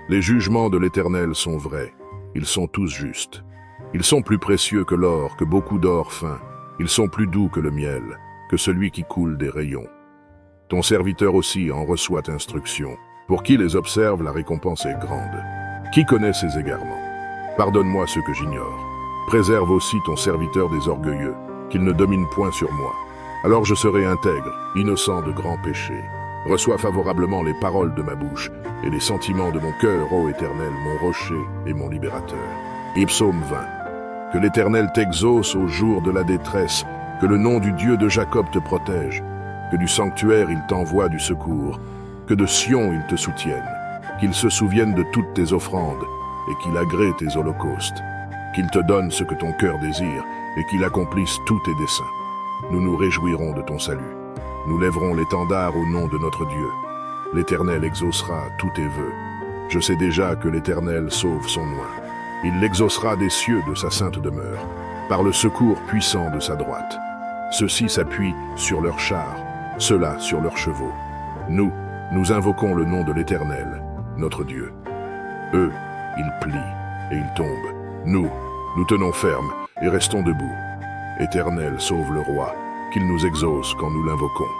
[SPEAKER 1] Les jugements de l'Éternel sont vrais, ils sont tous justes. Ils sont plus précieux que l'or, que beaucoup d'or fin. Ils sont plus doux que le miel, que celui qui coule des rayons. Ton serviteur aussi en reçoit instruction. Pour qui les observe, la récompense est grande. Qui connaît ses égarements? Pardonne-moi ce que j'ignore. Préserve aussi ton serviteur des orgueilleux, qu'il ne domine point sur moi. Alors je serai intègre, innocent de grands péchés. Reçois favorablement les paroles de ma bouche et les sentiments de mon cœur, ô Éternel, mon rocher et mon libérateur. Psaume 20. Que l'Éternel t'exauce au jour de la détresse, que le nom du Dieu de Jacob te protège, que du sanctuaire il t'envoie du secours, que de Sion il te soutienne, qu'il se souvienne de toutes tes offrandes et qu'il agrée tes holocaustes, qu'il te donne ce que ton cœur désire et qu'il accomplisse tous tes desseins. Nous nous réjouirons de ton salut. Nous lèverons l'étendard au nom de notre Dieu. L'Éternel exaucera tous tes vœux. Je sais déjà que l'Éternel sauve son oint. Il l'exaucera des cieux de sa sainte demeure, par le secours puissant de sa droite. Ceux-ci s'appuient sur leurs chars, ceux-là sur leurs chevaux. Nous invoquons le nom de l'Éternel, notre Dieu. Eux, ils plient et ils tombent. Nous tenons ferme et restons debout. Éternel, sauve le roi, qu'il nous exauce quand nous l'invoquons.